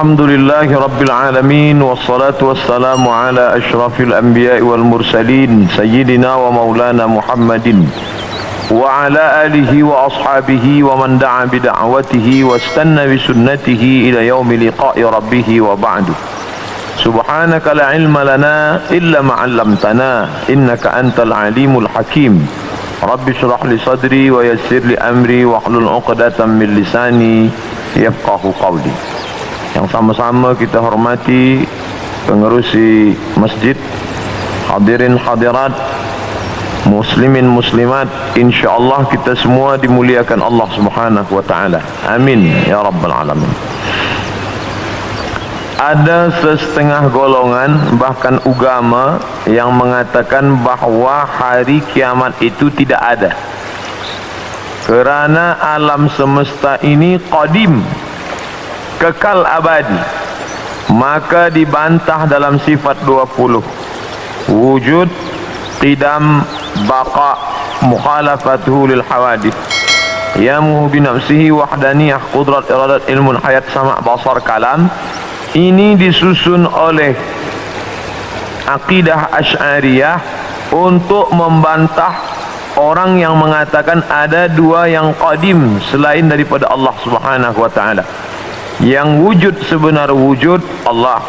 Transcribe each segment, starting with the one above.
Alhamdulillahi Rabbil Alamin. Wassalatu wassalamu ala ashrafil anbiya'i wal mursalin Sayyidina wa maulana Muhammadin wa ala alihi wa ashabihi wa man da'a bida'watihi wa istanna bisunnatihi ila yaumi liqa'i rabbih wa ba'du. Subhanaka la ilma lana illa ma'allamtana innaka antal alimul hakim. Rabbi shrah li sadri wa yassir li amri wa hlul 'uqdatam min lisani yafqahu qawli. Yang sama-sama kita hormati pengerusi masjid, hadirin hadirat, muslimin muslimat, insyaallah kita semua dimuliakan Allah Subhanahu wa taala. Amin ya rabbal alamin. Ada setengah golongan bahkan agama yang mengatakan bahawa hari kiamat itu tidak ada. Kerana alam semesta ini qadim, kekal abadi, maka dibantah dalam sifat 20. Wujud, qidam, baqa, mukhalafatuhu lil hawadith, yamuhu binafsihi, wahdaniyah, qudrat, iradat, ilmun, hayat, sama', basar, kalam. Ini disusun oleh akidah Asy'ariyah untuk membantah orang yang mengatakan ada dua yang qadim selain daripada Allah Subhanahu wa taala. Yang wujud sebenar wujud Allah,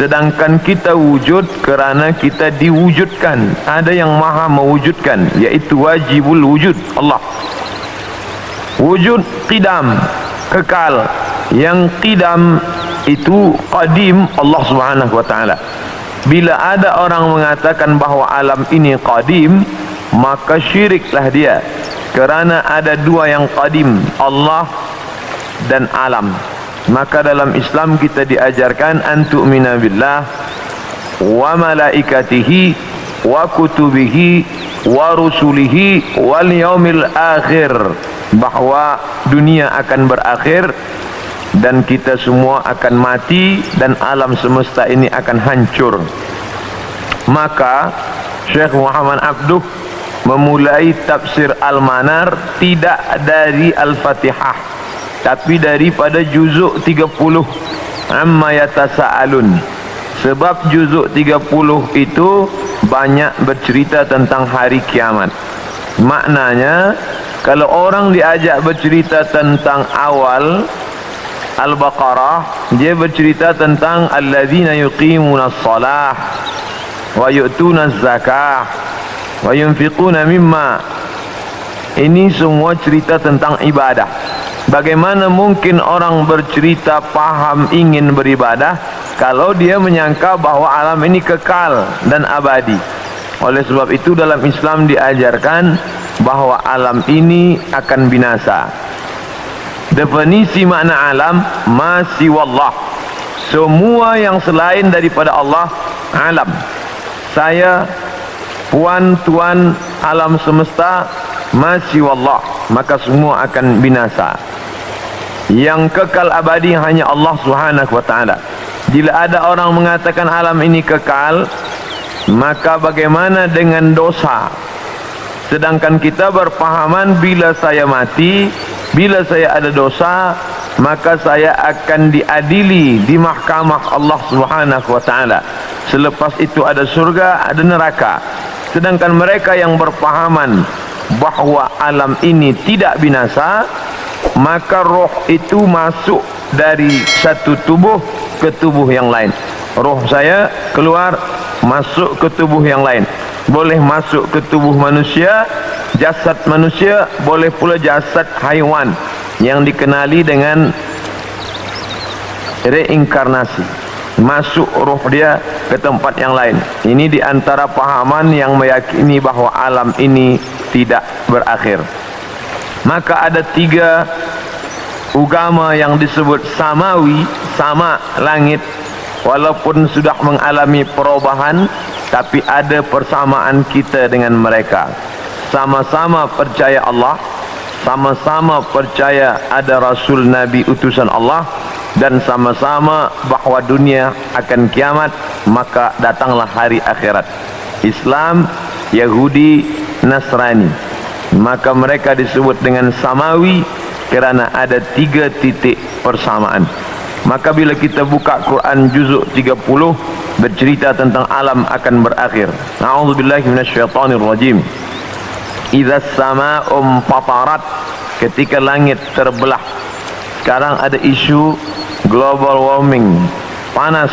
sedangkan kita wujud kerana kita diwujudkan. Ada yang maha mewujudkan, yaitu wajibul wujud Allah. Wujud qidam, kekal. Yang qidam itu qadim Allah Subhanahu wa taala. Bila ada orang mengatakan bahawa alam ini qadim, maka syiriklah dia, kerana ada dua yang qadim, Allah dan alam. Maka dalam Islam kita diajarkan antu'mina billah wa malaikatihi wa kutubihi wa rusulihi wal yaumil akhir, bahawa dunia akan berakhir dan kita semua akan mati dan alam semesta ini akan hancur. Maka Syekh Muhammad Abduh memulai tafsir Al-Manar tidak dari Al-Fatihah, tapi daripada juzuk 30 amma yatasa'alun. Sebab juzuk 30 itu banyak bercerita tentang hari kiamat. Maknanya kalau orang diajak bercerita tentang awal Al-Baqarah, dia bercerita tentang alladzina yuqimunas shalah wa yu'tunaz zakah wa yunfiquna mimma. Ini semua cerita tentang ibadah. Bagaimana mungkin orang bercerita paham ingin beribadah kalau dia menyangka bahawa alam ini kekal dan abadi? Oleh sebab itu dalam Islam diajarkan bahawa alam ini akan binasa. Definisi makna alam, ma siwallah, semua yang selain daripada Allah alam. Saya puan tuan alam semesta, ma siwallah, maka semua akan binasa. Yang kekal abadi hanya Allah Subhanahu wa taala. Bila ada orang mengatakan alam ini kekal, maka bagaimana dengan dosa? Sedangkan kita berpahaman bila saya mati, bila saya ada dosa, maka saya akan diadili di mahkamah Allah Subhanahu wa taala. Selepas itu ada surga, ada neraka. Sedangkan mereka yang berpahaman bahawa alam ini tidak binasa, maka roh itu masuk dari satu tubuh ke tubuh yang lain. Roh saya keluar masuk ke tubuh yang lain. Boleh masuk ke tubuh manusia, jasad manusia, boleh pula jasad haiwan yang dikenali dengan reinkarnasi. Masuk roh dia ke tempat yang lain. Ini di antara pahaman yang meyakini bahawa alam ini tidak berakhir. Maka ada tiga agama yang disebut samawi, sama langit, walaupun sudah mengalami perubahan, tapi ada persamaan kita dengan mereka. Sama-sama percaya Allah, sama-sama percaya ada Rasul Nabi utusan Allah, dan sama-sama bahawa dunia akan kiamat, maka datanglah hari akhirat. Islam, Yahudi, Nasrani, maka mereka disebut dengan samawi kerana ada tiga titik persamaan. Maka bila kita buka Quran juzuk 30 bercerita tentang alam akan berakhir. A'udzubillahi minasyaitonirrajim. Idza as-samaa'u fatarat, ketika langit terbelah. Sekarang ada isu global warming, panas.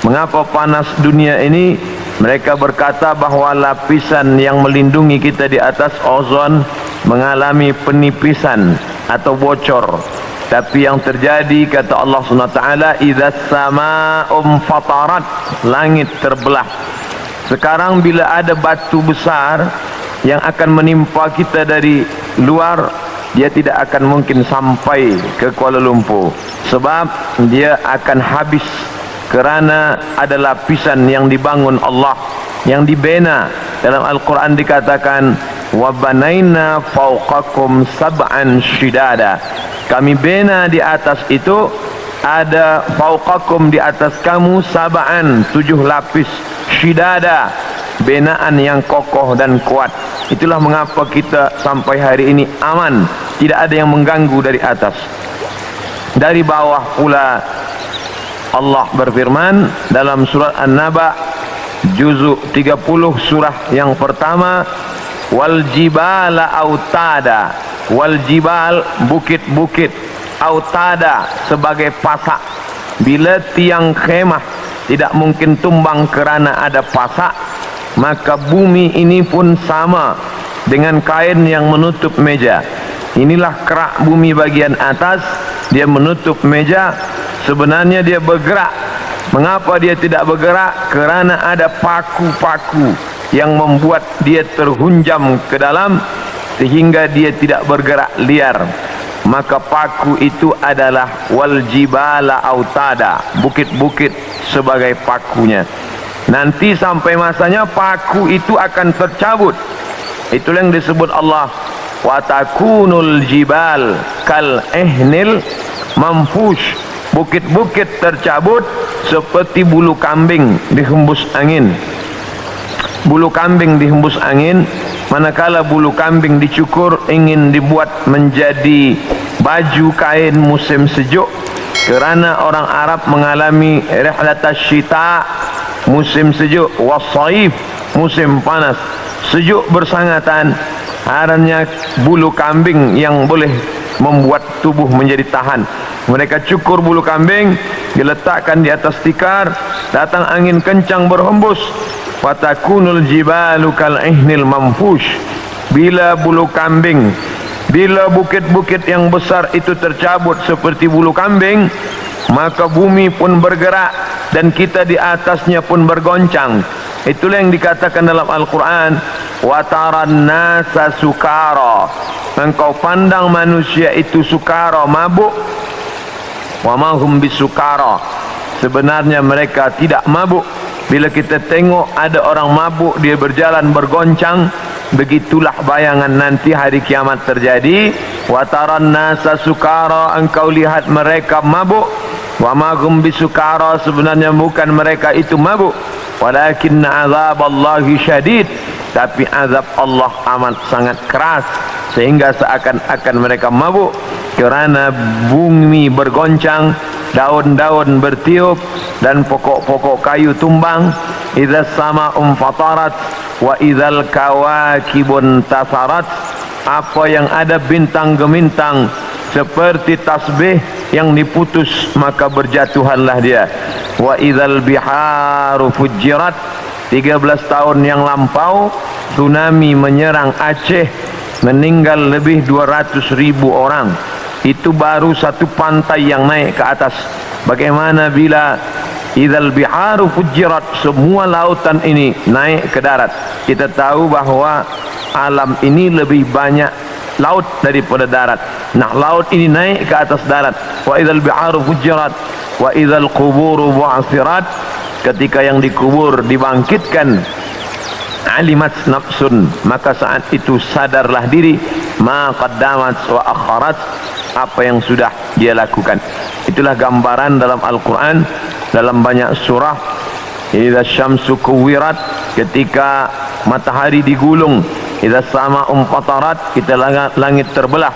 Mengapa panas dunia ini? Mereka berkata bahawa lapisan yang melindungi kita di atas ozon mengalami penipisan atau bocor. Tapi yang terjadi, kata Allah SWT, idza as-samaa'u fatarat, langit terbelah. Sekarang bila ada batu besar yang akan menimpa kita dari luar, dia tidak akan mungkin sampai ke Kuala Lumpur, sebab dia akan habis, kerana ada lapisan yang dibangun Allah, yang dibina. Dalam Al-Quran dikatakan, wa banaina fawqakum sab'an shidada, kami bina di atas itu, ada fawqakum, di atas kamu, sab'an, 7 lapis, shidada, binaan yang kokoh dan kuat. Itulah mengapa kita sampai hari ini aman, tidak ada yang mengganggu dari atas. Dari bawah pula Allah berfirman dalam surat An-Naba juzuk 30 surah yang pertama, wal jibala autada, wal jibal, bukit-bukit, autada, sebagai pasak. Bila tiang khemah tidak mungkin tumbang kerana ada pasak, maka bumi ini pun sama dengan kain yang menutup meja. Inilah kerak bumi bagian atas, dia menutup meja. Sebenarnya dia bergerak. Mengapa dia tidak bergerak? Kerana ada paku-paku yang membuat dia terhunjam ke dalam, sehingga dia tidak bergerak liar. Maka paku itu adalah wal jibala autada, bukit-bukit sebagai pakunya. Nanti sampai masanya paku itu akan tercabut. Itulah yang disebut Allah, wa takunul jibal kal ihnil manfush, bukit-bukit tercabut seperti bulu kambing dihembus angin. Bulu kambing dihembus angin, manakala bulu kambing dicukur ingin dibuat menjadi baju kain musim sejuk, kerana orang Arab mengalami rihlatas syita, musim sejuk, wasaif, musim panas. Sejuk bersangatan, haranya bulu kambing yang boleh membuat tubuh menjadi tahan. Mereka cukur bulu kambing, diletakkan di atas tikar, datang angin kencang berhembus, fatakunul jibalu kal ihnil manfush. Bila bulu kambing, bila bukit-bukit yang besar itu tercabut seperti bulu kambing, maka bumi pun bergerak dan kita di atasnya pun bergoncang. Itulah yang dikatakan dalam Al-Quran, wa taran nasa sukara, engkau pandang manusia itu sukara, mabuk, wa ma hum bisukara, sebenarnya mereka tidak mabuk. Bila kita tengok ada orang mabuk, dia berjalan bergoncang, begitulah bayangan nanti hari kiamat terjadi. Wa taran nasa sukara, engkau lihat mereka mabuk, wa ma hum bisukara, sebenarnya bukan mereka itu mabuk, walakin azab Allahi syadid, tapi azab Allah amat sangat keras, sehingga seakan-akan mereka mabuk, kerana bumi bergoncang, daun-daun bertiup, dan pokok-pokok kayu tumbang. Idza as-samaa'u fatarat wa idzal kawakibun tasarat, apa yang ada bintang gemintang seperti tasbih yang diputus, maka berjatuhanlah dia. Wa idzal biharu fujirat, 13 tahun yang lampau tsunami menyerang Aceh, meninggal lebih 200.000 orang. Itu baru satu pantai yang naik ke atas. Bagaimana bila idzal biharu fujirat, semua lautan ini naik ke darat? Kita tahu bahawa alam ini lebih banyak laut daripada darat. Nah, laut ini naik ke atas darat. Wa idzal biharu fujirat wa idzal quburu bu'athirat, ketika yang dikubur dibangkitkan, alimat nafsun, maka saat itu sadarlah diri, ma qaddamat wa akharat, apa yang sudah dia lakukan. Itulah gambaran dalam Al-Quran dalam banyak surah. Idza syamsu kuwirat, ketika matahari digulung. Idza as-samaa'u fatarat, kita langit terbelah.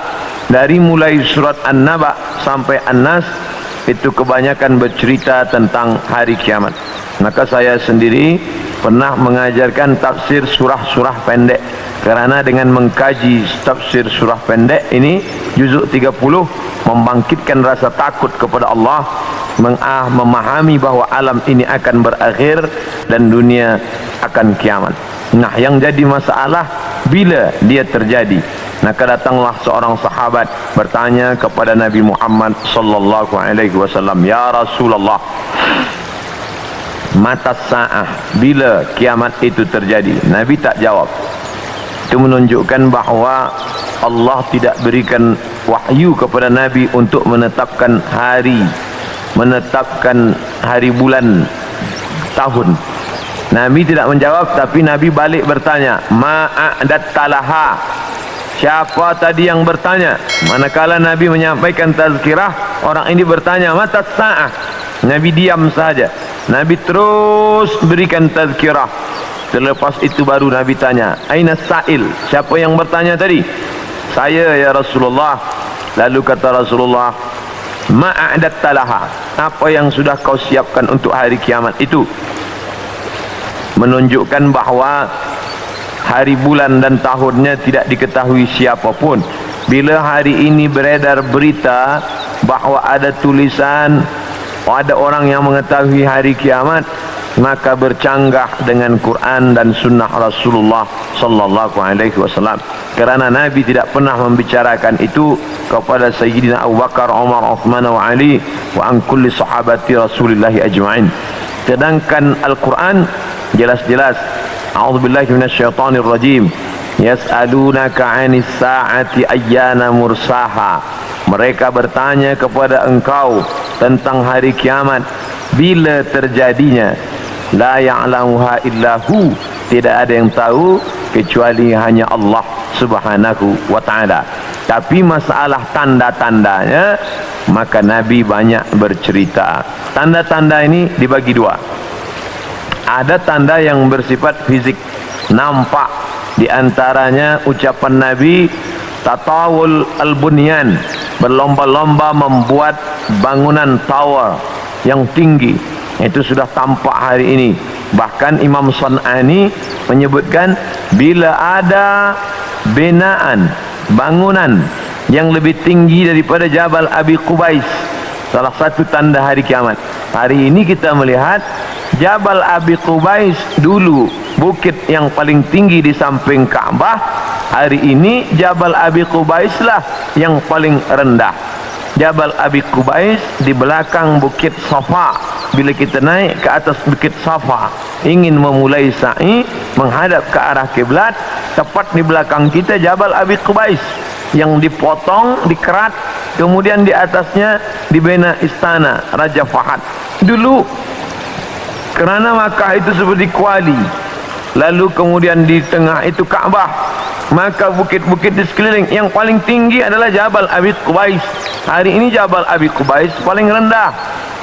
Dari mulai surat An-Naba sampai An-Nas itu kebanyakan bercerita tentang hari kiamat. Maka saya sendiri pernah mengajarkan tafsir surah-surah pendek, kerana dengan mengkaji tafsir surah pendek ini juzuk 30 membangkitkan rasa takut kepada Allah, memahami bahawa alam ini akan berakhir dan dunia akan kiamat. Nah, yang jadi masalah bila dia terjadi. Maka datanglah seorang sahabat bertanya kepada Nabi Muhammad sallallahu alaihi wasallam, "Ya Rasulullah, mata sa'ah, bila kiamat itu terjadi?" Nabi tak jawab. Itu menunjukkan bahawa Allah tidak berikan wahyu kepada Nabi untuk menetapkan hari, menetapkan hari, bulan, tahun. Nabi tidak menjawab, tapi Nabi balik bertanya, "Ma'adatta laha?" Siapa tadi yang bertanya? Manakala Nabi menyampaikan tazkirah, orang ini bertanya, "Mata sa'ah?" Nabi diam saja. Nabi terus berikan tazkirah. Selepas itu baru Nabi tanya, "Aina sa'il?" Siapa yang bertanya tadi? "Saya ya Rasulullah." Lalu kata Rasulullah, "Ma'adatta laha?" Apa yang sudah kau siapkan untuk hari kiamat itu? Menunjukkan bahawa hari, bulan dan tahunnya tidak diketahui siapapun. Bila hari ini beredar berita bahawa ada tulisan, ada orang yang mengetahui hari kiamat, maka bercanggah dengan Quran dan sunnah Rasulullah sallallahu alaihi wasallam. Kerana Nabi tidak pernah membicarakan itu kepada Sayyidina Abu Bakar, Umar, Uthman wa Ali wa an kulli sahabati Rasulillah ajma'in. Sedangkan Al-Quran jelas-jelas, a'udzubillahi minasyaitonir rajim, yas'alunaka 'anis sa'ati ayyana mursaha. Mereka bertanya kepada engkau tentang hari kiamat, bila terjadinya. La ya'lamuha illahu, tidak ada yang tahu kecuali hanya Allah Subhanahu wa ta'ala. Tapi masalah tanda-tandanya, maka Nabi banyak bercerita. Tanda-tanda ini dibagi dua. Ada tanda yang bersifat fisik, nampak. Di antaranya ucapan Nabi, tatawul al-bunyan, berlomba-lomba membuat bangunan tower yang tinggi. Itu sudah tampak hari ini. Bahkan Imam San'ani menyebutkan, bila ada binaan, bangunan yang lebih tinggi daripada Jabal Abi Qubais, salah satu tanda hari kiamat. Hari ini kita melihat Jabal Abi Qubais dulu bukit yang paling tinggi di samping Ka'bah. Hari ini Jabal Abi Qubais lah yang paling rendah. Jabal Abi Qubais di belakang bukit Safa. Bila kita naik ke atas bukit Safa, ingin memulai sa'i menghadap ke arah kiblat, tepat di belakang kita Jabal Abi Qubais yang dipotong, dikerat, kemudian di atasnya dibina istana Raja Fahad. Dulu kerana Makkah itu seperti kuali, lalu kemudian di tengah itu Ka'bah, maka bukit-bukit di sekeliling yang paling tinggi adalah Jabal Abi Qubais. Hari ini Jabal Abi Qubais paling rendah,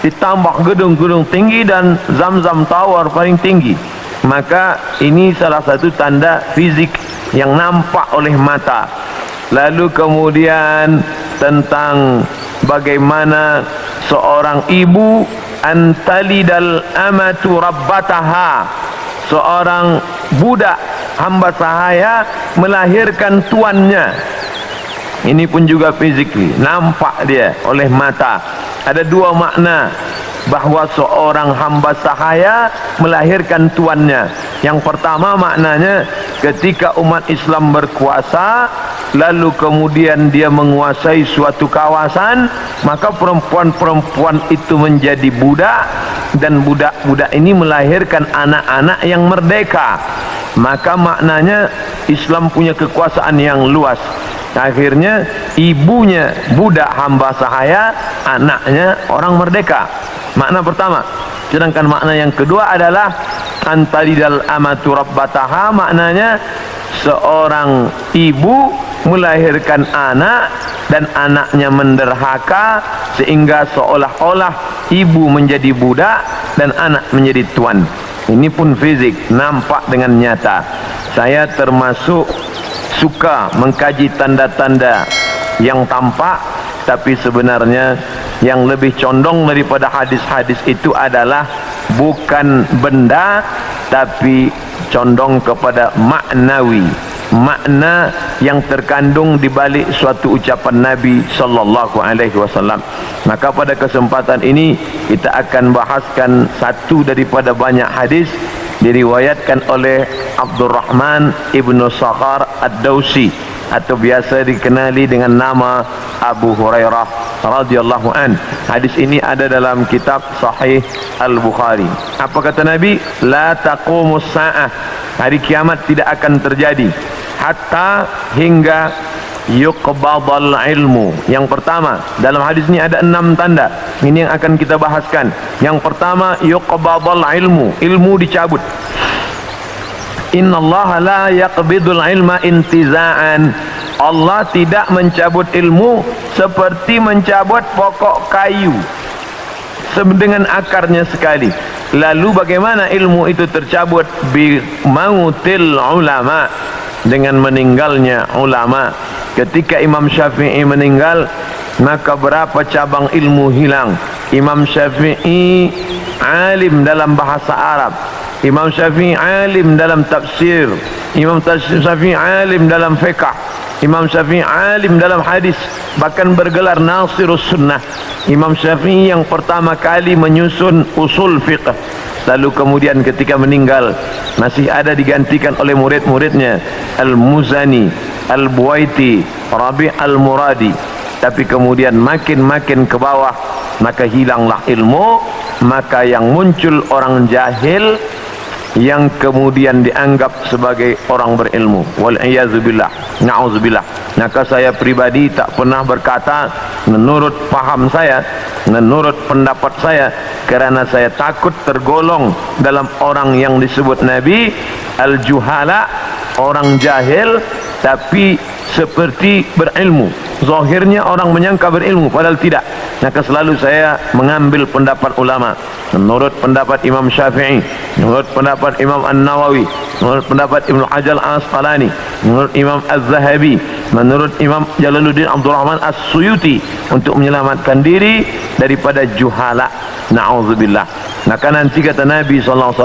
ditambah gedung-gedung tinggi dan Zamzam Tower paling tinggi. Maka ini salah satu tanda fizik yang nampak oleh mata. Lalu kemudian tentang bagaimana seorang ibu antalidal amatu rabbataha, seorang budak hamba sahaya melahirkan tuannya. Ini pun juga fizik, nampak dia oleh mata. Ada dua makna bahawa seorang hamba sahaya melahirkan tuannya. Yang pertama maknanya, ketika umat Islam berkuasa, lalu kemudian dia menguasai suatu kawasan, maka perempuan-perempuan itu menjadi budak, dan budak-budak ini melahirkan anak-anak yang merdeka. Maka maknanya Islam punya kekuasaan yang luas. Akhirnya ibunya budak hamba sahaya, anaknya orang merdeka. Makna pertama. Sedangkan makna yang kedua adalah antalidal amatu rabbataha, maknanya seorang ibu melahirkan anak dan anaknya menderhaka, sehingga seolah-olah ibu menjadi budak dan anak menjadi tuan. Ini pun fizik, nampak dengan nyata. Saya termasuk suka mengkaji tanda-tanda yang tampak, tapi sebenarnya yang lebih condong daripada hadis-hadis itu adalah bukan benda, tapi condong kepada maknawi, makna yang terkandung di balik suatu ucapan Nabi sallallahu alaihi wasallam. Maka pada kesempatan ini kita akan bahaskan satu daripada banyak hadis diriwayatkan oleh Abdurrahman ibnu Sakhar ad-Dawsi, atau biasa dikenali dengan nama Abu Hurairah radhiyallahu an. Hadis ini ada dalam kitab Sahih Al-Bukhari. Apa kata Nabi? La taqumus sa'ah, hari kiamat tidak akan terjadi hatta hingga yuqbadal ilmu. Yang pertama, dalam hadis ini ada 6 tanda. Ini yang akan kita bahaskan. Yang pertama, yuqbadal ilmu, ilmu dicabut. Innallaha la yaqbidul ilma intiza'an. Allah tidak mencabut ilmu seperti mencabut pokok kayu dengan akarnya sekali. Lalu bagaimana ilmu itu tercabut? Bi mautil ulama, dengan meninggalnya ulama. Ketika Imam Syafi'i meninggal, maka berapa cabang ilmu hilang. Imam Syafi'i alim dalam bahasa Arab, Imam Syafi'i alim dalam tafsir, Imam Syafi'i alim dalam fiqh, Imam Syafi'i alim dalam hadis, bahkan bergelar Nasirus Sunnah. Imam Syafi'i yang pertama kali menyusun usul fiqh. Lalu kemudian ketika meninggal masih ada digantikan oleh murid-muridnya, Al-Muzani, Al-Buwaiti, Rabi' Al-Muradi. Tapi kemudian makin ke bawah, maka hilanglah ilmu, maka yang muncul orang jahil yang kemudian dianggap sebagai orang berilmu. Wal'iyazubillah, na'udzubillah. Maka saya pribadi tak pernah berkata menurut faham saya, menurut pendapat saya, kerana saya takut tergolong dalam orang yang disebut Nabi al-juhala, orang jahil tapi seperti berilmu. Zahirnya orang menyangka berilmu padahal tidak. Maka selalu saya mengambil pendapat ulama. Menurut pendapat Imam Syafi'i, menurut pendapat Imam An-Nawawi, menurut pendapat Ibnu Hajar Al-Asqalani, menurut Imam Az-Zahabi, menurut Imam Jalaluddin Abdul Rahman As-Suyuti, untuk menyelamatkan diri daripada juhala. Na'udzubillah. Maka nanti kata Nabi SAW,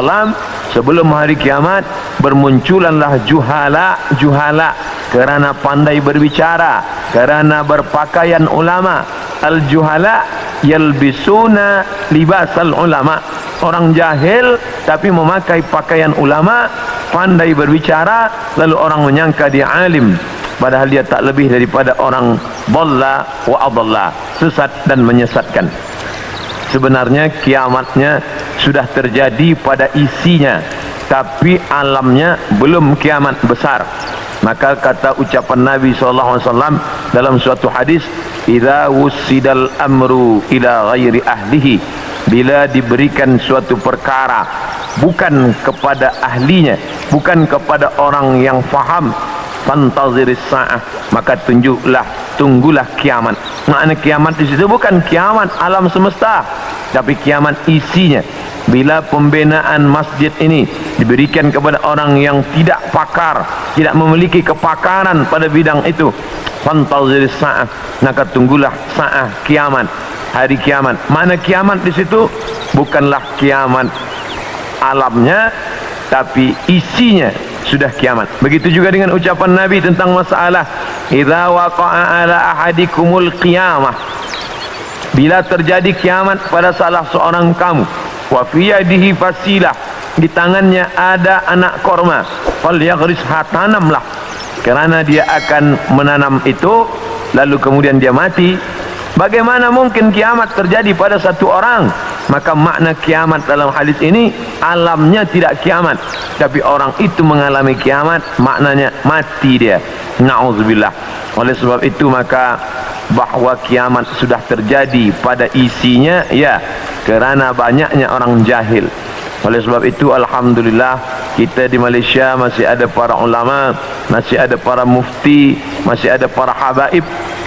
sebelum hari kiamat bermunculanlah juhala kerana pandai berbicara, kerana berpakaian ulama. Al-juhala yalbisuna libasal ulama, orang jahil tapi memakai pakaian ulama, pandai berbicara, lalu orang menyangka dia alim, padahal dia tak lebih daripada orang dhalla wa adalla, sesat dan menyesatkan. Sebenarnya kiamatnya sudah terjadi pada isinya, tapi alamnya belum kiamat besar. Maka kata ucapan Nabi SAW dalam suatu hadis, idza wussidal amru ila ghairi ahlihi, bila diberikan suatu perkara bukan kepada ahlinya, bukan kepada orang yang faham, fantaziris sa'ah, maka tunggulah kiamat. Makna kiamat di situ bukan kiamat alam semesta, tapi kiamat isinya. Bila pembinaan masjid ini diberikan kepada orang yang tidak pakar, tidak memiliki kepakaran pada bidang itu, fantaziris sa'ah, maka tunggulah sa'ah, kiamat, hari kiamat. Mana kiamat di situ bukanlah kiamat alamnya, tapi isinya sudah kiamat. Begitu juga dengan ucapan Nabi tentang masalah idza waqa'a ala ahadikumul qiyamah, bila terjadi kiamat pada salah seorang kamu, wa fi yadihi fasilah, di tangannya ada anak korma, falyaghrisha, tanamlah, kerana dia akan menanam itu, lalu kemudian dia mati. Bagaimana mungkin kiamat terjadi pada satu orang? Maka makna kiamat dalam hadis ini alamnya tidak kiamat, tapi orang itu mengalami kiamat, maknanya mati dia. Na'udzubillah. Oleh sebab itu maka bahawa kiamat sudah terjadi pada isinya, ya, kerana banyaknya orang jahil. Oleh sebab itu alhamdulillah kita di Malaysia masih ada para ulama, masih ada para mufti, masih ada para habaib,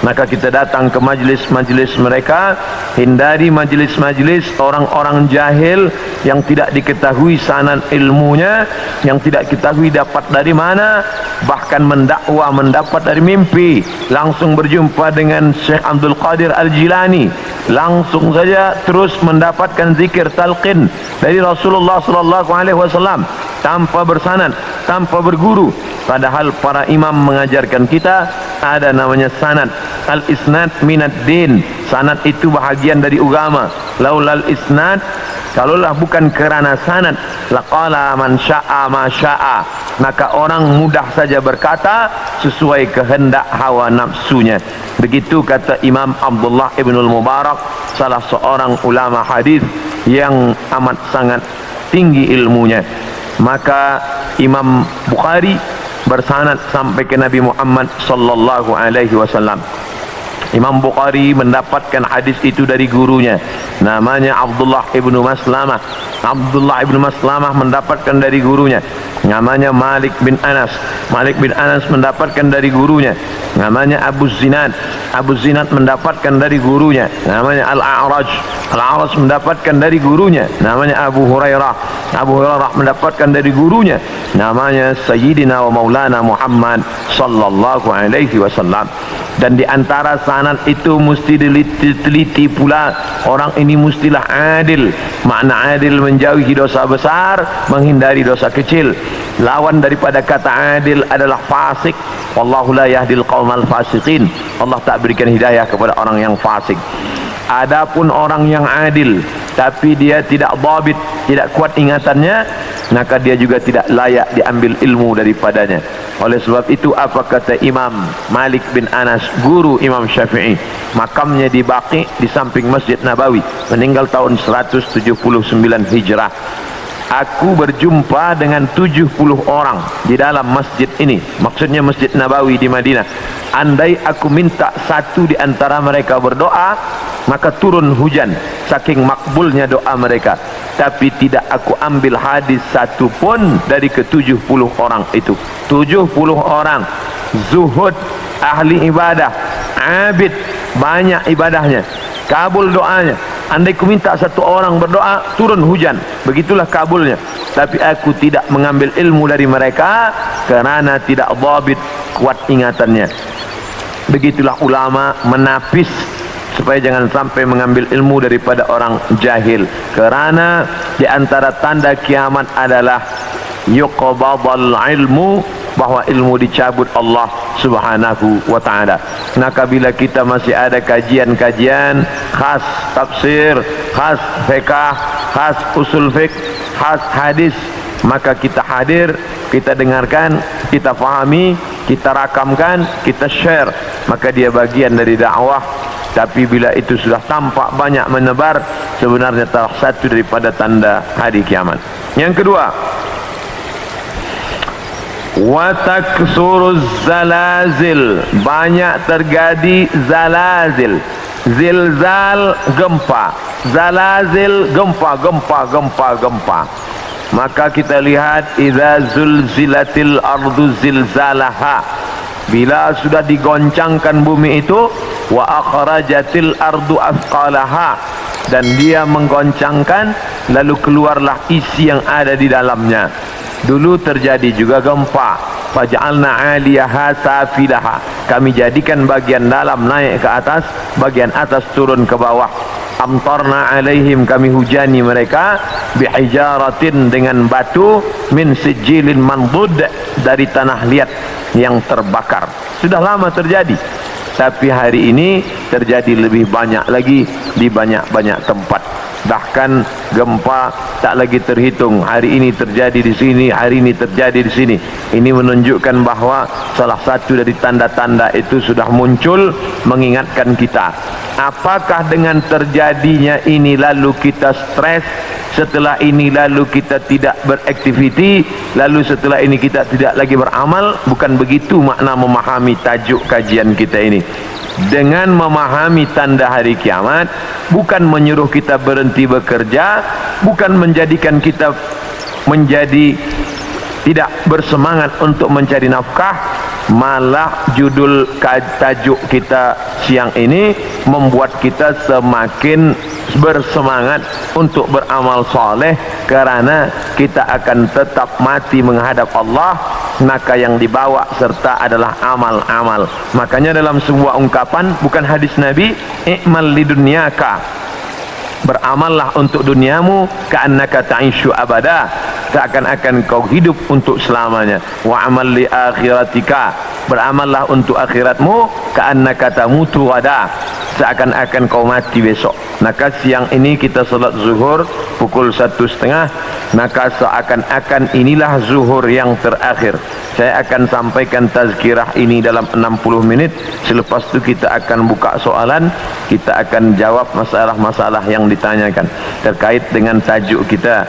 Maka kita datang ke majlis-majlis mereka, hindari majlis-majlis orang-orang jahil yang tidak diketahui sanad ilmunya, yang tidak diketahui dapat dari mana, bahkan mendakwa mendapat dari mimpi. Langsung berjumpa dengan Syekh Abdul Qadir Al-Jilani, langsung saja terus mendapatkan zikir talqin dari Rasulullah sallallahu alaihi wasallam tanpa bersanad, tanpa berguru. Padahal para imam mengajarkan kita ada namanya sanad. Al-isnad minad din. Sanad itu bahagian dari agama. Laulal isnad, kalaulah bukan kerana sanad, laqala man syaa ma syaa, maka orang mudah saja berkata sesuai kehendak hawa nafsunya. Begitu kata Imam Abdullah Ibnul Mubarak, salah seorang ulama hadis yang amat sangat tinggi ilmunya. Maka Imam Bukhari bersanad sampai ke Nabi Muhammad sallallahu alaihi wasallam. Imam Bukhari mendapatkan hadis itu dari gurunya, namanya Abdullah ibnu Maslamah. Abdullah ibnu Maslamah mendapatkan dari gurunya, namanya Malik bin Anas. Malik bin Anas mendapatkan dari gurunya, namanya Abu Zinad. Abu Zinad mendapatkan dari gurunya, namanya Al-A'raj. Al-A'raj mendapatkan dari gurunya, namanya Abu Hurairah. Abu Hurairah mendapatkan dari gurunya, namanya Sayyidina wa Maulana Muhammad sallallahu alaihi wasallam. Dan di antara sanad itu mesti diteliti pula, orang ini mestilah adil. Makna adil menjauhi dosa besar, menghindari dosa kecil. Lawan daripada kata adil adalah fasik. Wallahu la yahdil qaumal fasiqin. Allah tak berikan hidayah kepada orang yang fasik. Adapun orang yang adil tapi dia tidak dhabit, tidak kuat ingatannya, maka dia juga tidak layak diambil ilmu daripadanya. Oleh sebab itu apa kata Imam Malik bin Anas, guru Imam Syafi'i? Makamnya di Baqi di samping Masjid Nabawi, meninggal tahun 179 Hijrah. Aku berjumpa dengan 70 orang di dalam masjid ini, maksudnya Masjid Nabawi di Madinah. Andai aku minta satu di antara mereka berdoa, maka turun hujan, saking makbulnya doa mereka. Tapi tidak aku ambil hadis satu pun dari ke-70 orang itu. 70 orang zuhud, ahli ibadah, abid, banyak ibadahnya, kabul doanya. Andai ku minta satu orang berdoa, turun hujan, begitulah kabulnya. Tapi aku tidak mengambil ilmu dari mereka kerana tidak dhabit, kuat ingatannya. Begitulah ulama menapis supaya jangan sampai mengambil ilmu daripada orang jahil. Kerana di antara tanda kiamat adalah yuqbadal ilmu, bahwa ilmu dicabut Allah subhanahu wa ta'ala. Maka bila kita masih ada kajian-kajian khas tafsir, khas fiqah, khas usul fiqh, khas hadis, maka kita hadir, kita dengarkan, kita fahami, kita rakamkan, kita share, maka dia bagian dari dakwah. Tapi bila itu sudah tampak banyak menebar, sebenarnya salah satu daripada tanda hari kiamat. Yang kedua, wa taksuruz zalazil, banyak terjadi zalazil. Zilzal, gempa. Zalazil, gempa. Maka kita lihat idza zulzilatil ardu zilzalaha, bila sudah digoncangkan bumi itu, wa akhrajatil ardu athqalaha, dan dia menggoncangkan lalu keluarlah isi yang ada di dalamnya. Dulu terjadi juga gempa, faj'alna 'aliyaha safilaha, kami jadikan bagian dalam naik ke atas, bagian atas turun ke bawah. Amtarna 'alaihim, kami hujani mereka, bihijaratin, dengan batu, min sijilin mandud, dari tanah liat yang terbakar. Sudah lama terjadi, tapi hari ini terjadi lebih banyak lagi di banyak-banyak tempat. Bahkan gempa tak lagi terhitung, hari ini terjadi di sini, hari ini terjadi di sini. Ini menunjukkan bahawa salah satu dari tanda-tanda itu sudah muncul, mengingatkan kita. Apakah dengan terjadinya ini lalu kita stres, setelah ini lalu kita tidak beraktiviti, lalu setelah ini kita tidak lagi beramal? Bukan begitu makna memahami tajuk kajian kita ini. Dengan memahami tanda hari kiamat, bukan menyuruh kita berhenti bekerja, bukan menjadikan kita menjadi tidak bersemangat untuk mencari nafkah, malah judul tajuk kita siang ini membuat kita semakin bersemangat untuk beramal soleh, kerana kita akan tetap mati menghadap Allah. Maka yang dibawa serta adalah amal-amal. Makanya dalam sebuah ungkapan, bukan hadis Nabi, i'mal lidunyaka, beramallah untuk duniamu, ka'annaka ta'ishu abada, seakan-akan kau hidup untuk selamanya. Wa amal li akhiratika, beramallah untuk akhiratmu, ka'annaka tamutu ghadan, seakan-akan kau mati besok. Maka siang ini kita salat zuhur pukul 1:30, maka seakan-akan inilah zuhur yang terakhir. Saya akan sampaikan tazkirah ini dalam 60 menit. Selepas itu kita akan buka soalan, kita akan jawab masalah-masalah yang ditanyakan terkait dengan tajuk kita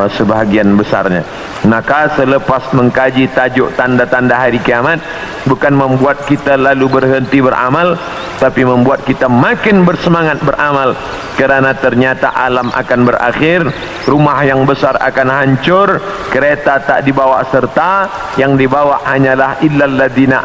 sebahagian besarnya. Maka selepas mengkaji tajuk tanda-tanda hari kiamat, bukan membuat kita lalu berhenti beramal, tapi membuat kita makin bersemangat beramal, kerana ternyata alam akan berakhir, rumah yang besar akan hancur, kereta tak dibawa serta, yang dibawa hanyalah illal ladina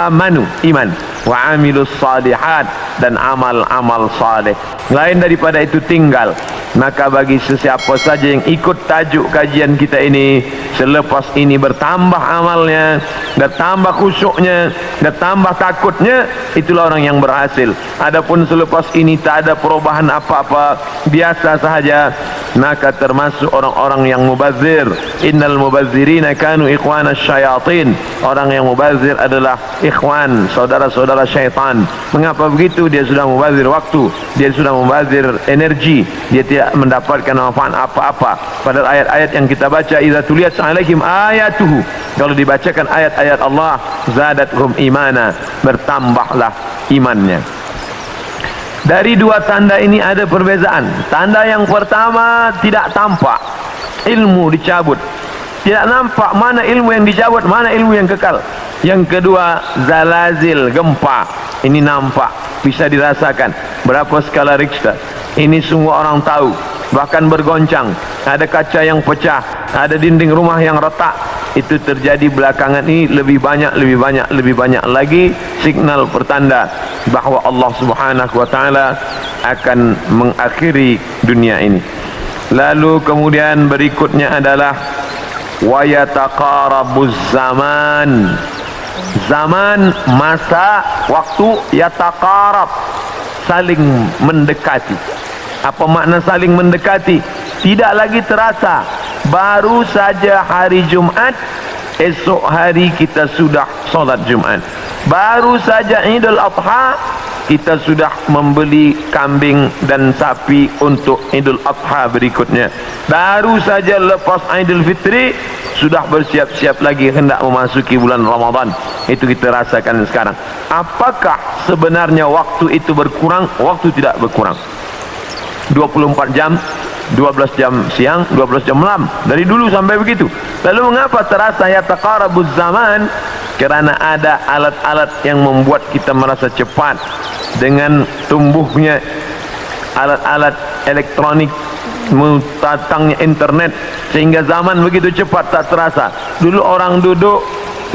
amanu, iman, wa amilus salihat, dan amal-amal saleh. Lain daripada itu tinggal. Maka bagi sesiapa saja yang ikut tajuk kajian kita ini, selepas ini bertambah amalnya, bertambah khusyuknya, bertambah takutnya, itulah orang yang berhasil. Adapun selepas ini tak ada perubahan apa-apa, biasa sahaja, maka termasuk orang-orang yang mubazir. Innal mubazzirina kanu ikhwana syayatin. Orang yang mubazir adalah ikhwan, saudara-saudara syaitan. Mengapa begitu? Dia sudah mubazir waktu, dia sudah mubazir energi, dia tidak mendapatkan manfaat apa-apa. Padahal ayat-ayat yang kita baca, idza tuliyat alaihim ayatuhu, kalau dibacakan ayat-ayat Allah, zadathum imana, bertambahlah imannya. Dari dua tanda ini ada perbezaan. Tanda yang pertama, tidak tampak, ilmu dicabut. Tidak nampak mana ilmu yang dicabut, mana ilmu yang kekal. Yang kedua, zalazil, gempa. Ini nampak, bisa dirasakan. Berapa skala Richter? Ini semua orang tahu. Bahkan bergoncang, ada kaca yang pecah, ada dinding rumah yang retak. Itu terjadi belakangan ini, lebih banyak lagi signal pertanda bahawa Allah Subhanahu wa taala akan mengakhiri dunia ini. Lalu kemudian berikutnya adalah wa yataqarabuz zaman. Zaman, masa, waktu, yataqarab, saling mendekati. Apa makna saling mendekati? Tidak lagi terasa. Baru saja hari Jumat, esok hari kita sudah solat Jumat. Baru saja Idul Adha, kita sudah membeli kambing dan sapi untuk Idul Adha berikutnya. Baru saja lepas Idul Fitri, sudah bersiap-siap lagi hendak memasuki bulan Ramadan. Itu kita rasakan sekarang. Apakah sebenarnya waktu itu berkurang? Waktu tidak berkurang. 24 jam, 12 jam siang, 12 jam malam, dari dulu sampai begitu. Lalu mengapa terasa yataqarabuz zaman? Kerana ada alat-alat yang membuat kita merasa cepat dengan tumbuhnya alat-alat elektronik, datangnya internet, sehingga zaman begitu cepat tak terasa. Dulu orang duduk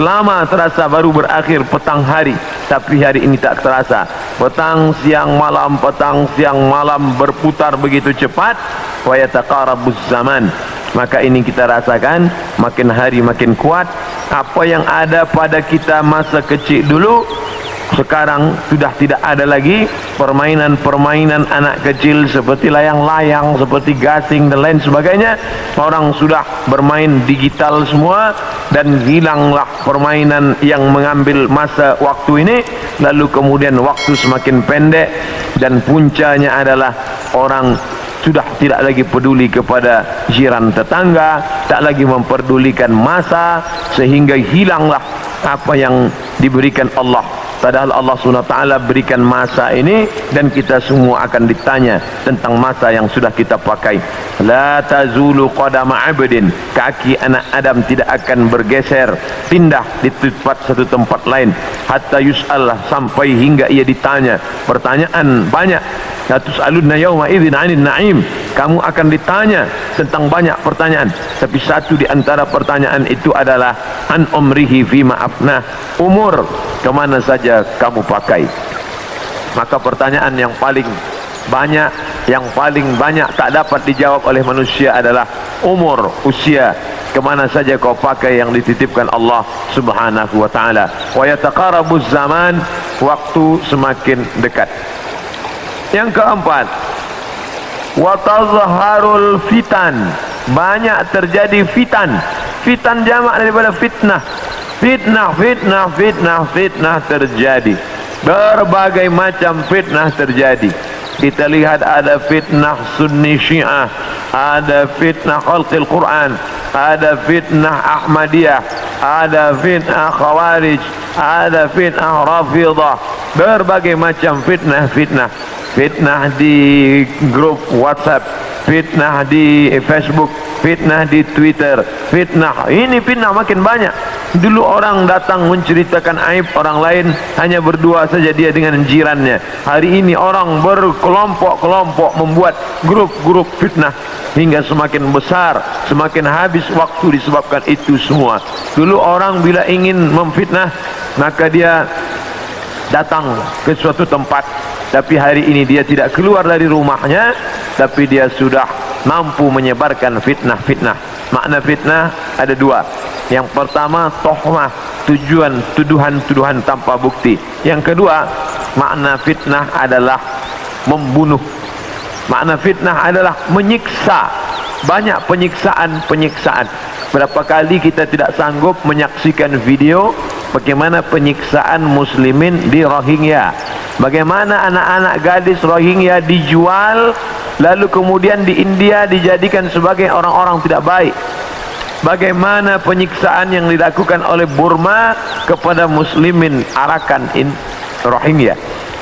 lama terasa, baru berakhir petang hari, tapi hari ini tak terasa. Petang siang malam, petang siang malam, berputar begitu cepat. Wa yataqarabuz zaman. Maka ini kita rasakan makin hari makin kuat. Apa yang ada pada kita masa kecil dulu, sekarang sudah tidak ada lagi. Permainan-permainan anak kecil seperti layang-layang, seperti gasing dan lain sebagainya, orang sudah bermain digital semua, dan hilanglah permainan yang mengambil masa waktu ini. Lalu kemudian waktu semakin pendek, dan puncanya adalah orang sudah tidak lagi peduli kepada jiran tetangga, tak lagi memperdulikan masa, sehingga hilanglah apa yang diberikan Allah. Padahal Allah SWT berikan masa ini, dan kita semua akan ditanya tentang masa yang sudah kita pakai. La tazulu qadama abdin, kaki anak Adam tidak akan bergeser, pindah di satu tempat lain, hatta yus'al, sampai hingga ia ditanya. Pertanyaan banyak. La tus'alunna yawma idzin 'anil na'im. Kamu akan ditanya tentang banyak pertanyaan, tapi satu di antara pertanyaan itu adalah an umrihi fima afnah. Umur kemana saja kamu pakai. Maka pertanyaan yang paling banyak tak dapat dijawab oleh manusia adalah umur, usia, kemana saja kau pakai yang dititipkan Allah Subhanahu wa ta'ala. Wa yataqarabuz zaman, waktu semakin dekat. Yang keempat, wa tazharul fitan, banyak terjadi fitan. Fitan jamak daripada fitnah. Fitnah terjadi. Berbagai macam fitnah terjadi. Kita lihat ada fitnah Sunni Syiah, ada fitnah khalqil Quran, ada fitnah Ahmadiyah, ada fitnah Khawarij, ada fitnah Rafidah. Berbagai macam fitnah. Fitnah di grup WhatsApp, fitnah di Facebook, fitnah di Twitter, fitnah. Ini fitnah makin banyak. Dulu orang datang menceritakan aib orang lain, hanya berdua saja dia dengan jirannya. Hari ini orang berkelompok-kelompok membuat grup-grup fitnah, hingga semakin besar, semakin habis waktu disebabkan itu semua. Dulu orang bila ingin memfitnah, maka dia datang ke suatu tempat, tapi hari ini dia tidak keluar dari rumahnya, tapi dia sudah mampu menyebarkan fitnah-fitnah. Makna fitnah ada dua. Yang pertama, tohmah, tuduhan tanpa bukti. Yang kedua, makna fitnah adalah membunuh. Makna fitnah adalah menyiksa. Banyak penyiksaan. Berapa kali kita tidak sanggup menyaksikan video bagaimana penyiksaan muslimin di Rohingya, bagaimana anak-anak gadis Rohingya dijual, lalu kemudian di India dijadikan sebagai orang-orang tidak baik. Bagaimana penyiksaan yang dilakukan oleh Burma kepada muslimin Arakan Rohingya.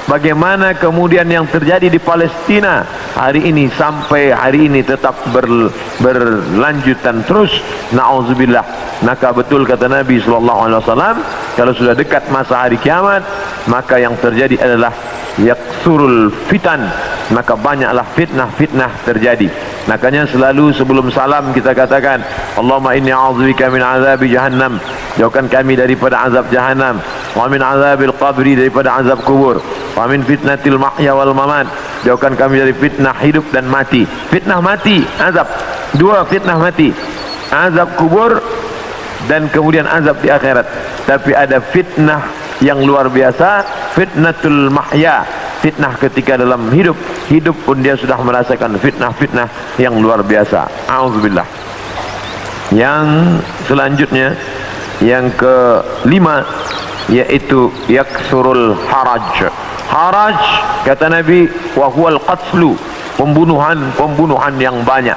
Bagaimana kemudian yang terjadi di Palestina hari ini sampai hari ini tetap berlanjutan terus. Na'udzubillah. Maka betul kata Nabi SAW, kalau sudah dekat masa hari kiamat, maka yang terjadi adalah yaksurul fitan, maka banyaklah fitnah terjadi. Makanya selalu sebelum salam kita katakan, Allahumma inni a'udzubika min azabi jahannam, jauhkan kami daripada azab jahannam, wa min azabil qabri, daripada azab kubur, wa min fitnatil mahya wal mamat, jauhkan kami dari fitnah hidup dan mati. Fitnah mati, azab. Dua fitnah mati, azab kubur dan kemudian azab di akhirat. Tapi ada fitnah yang luar biasa, fitnatul mahya, fitnah ketika dalam hidup pun dia sudah merasakan fitnah yang luar biasa. A'udzubillah. Yang selanjutnya, yang kelima, yaitu yaksurul haraj. Haraj kata Nabi, wa huwal qatlu, pembunuhan yang banyak.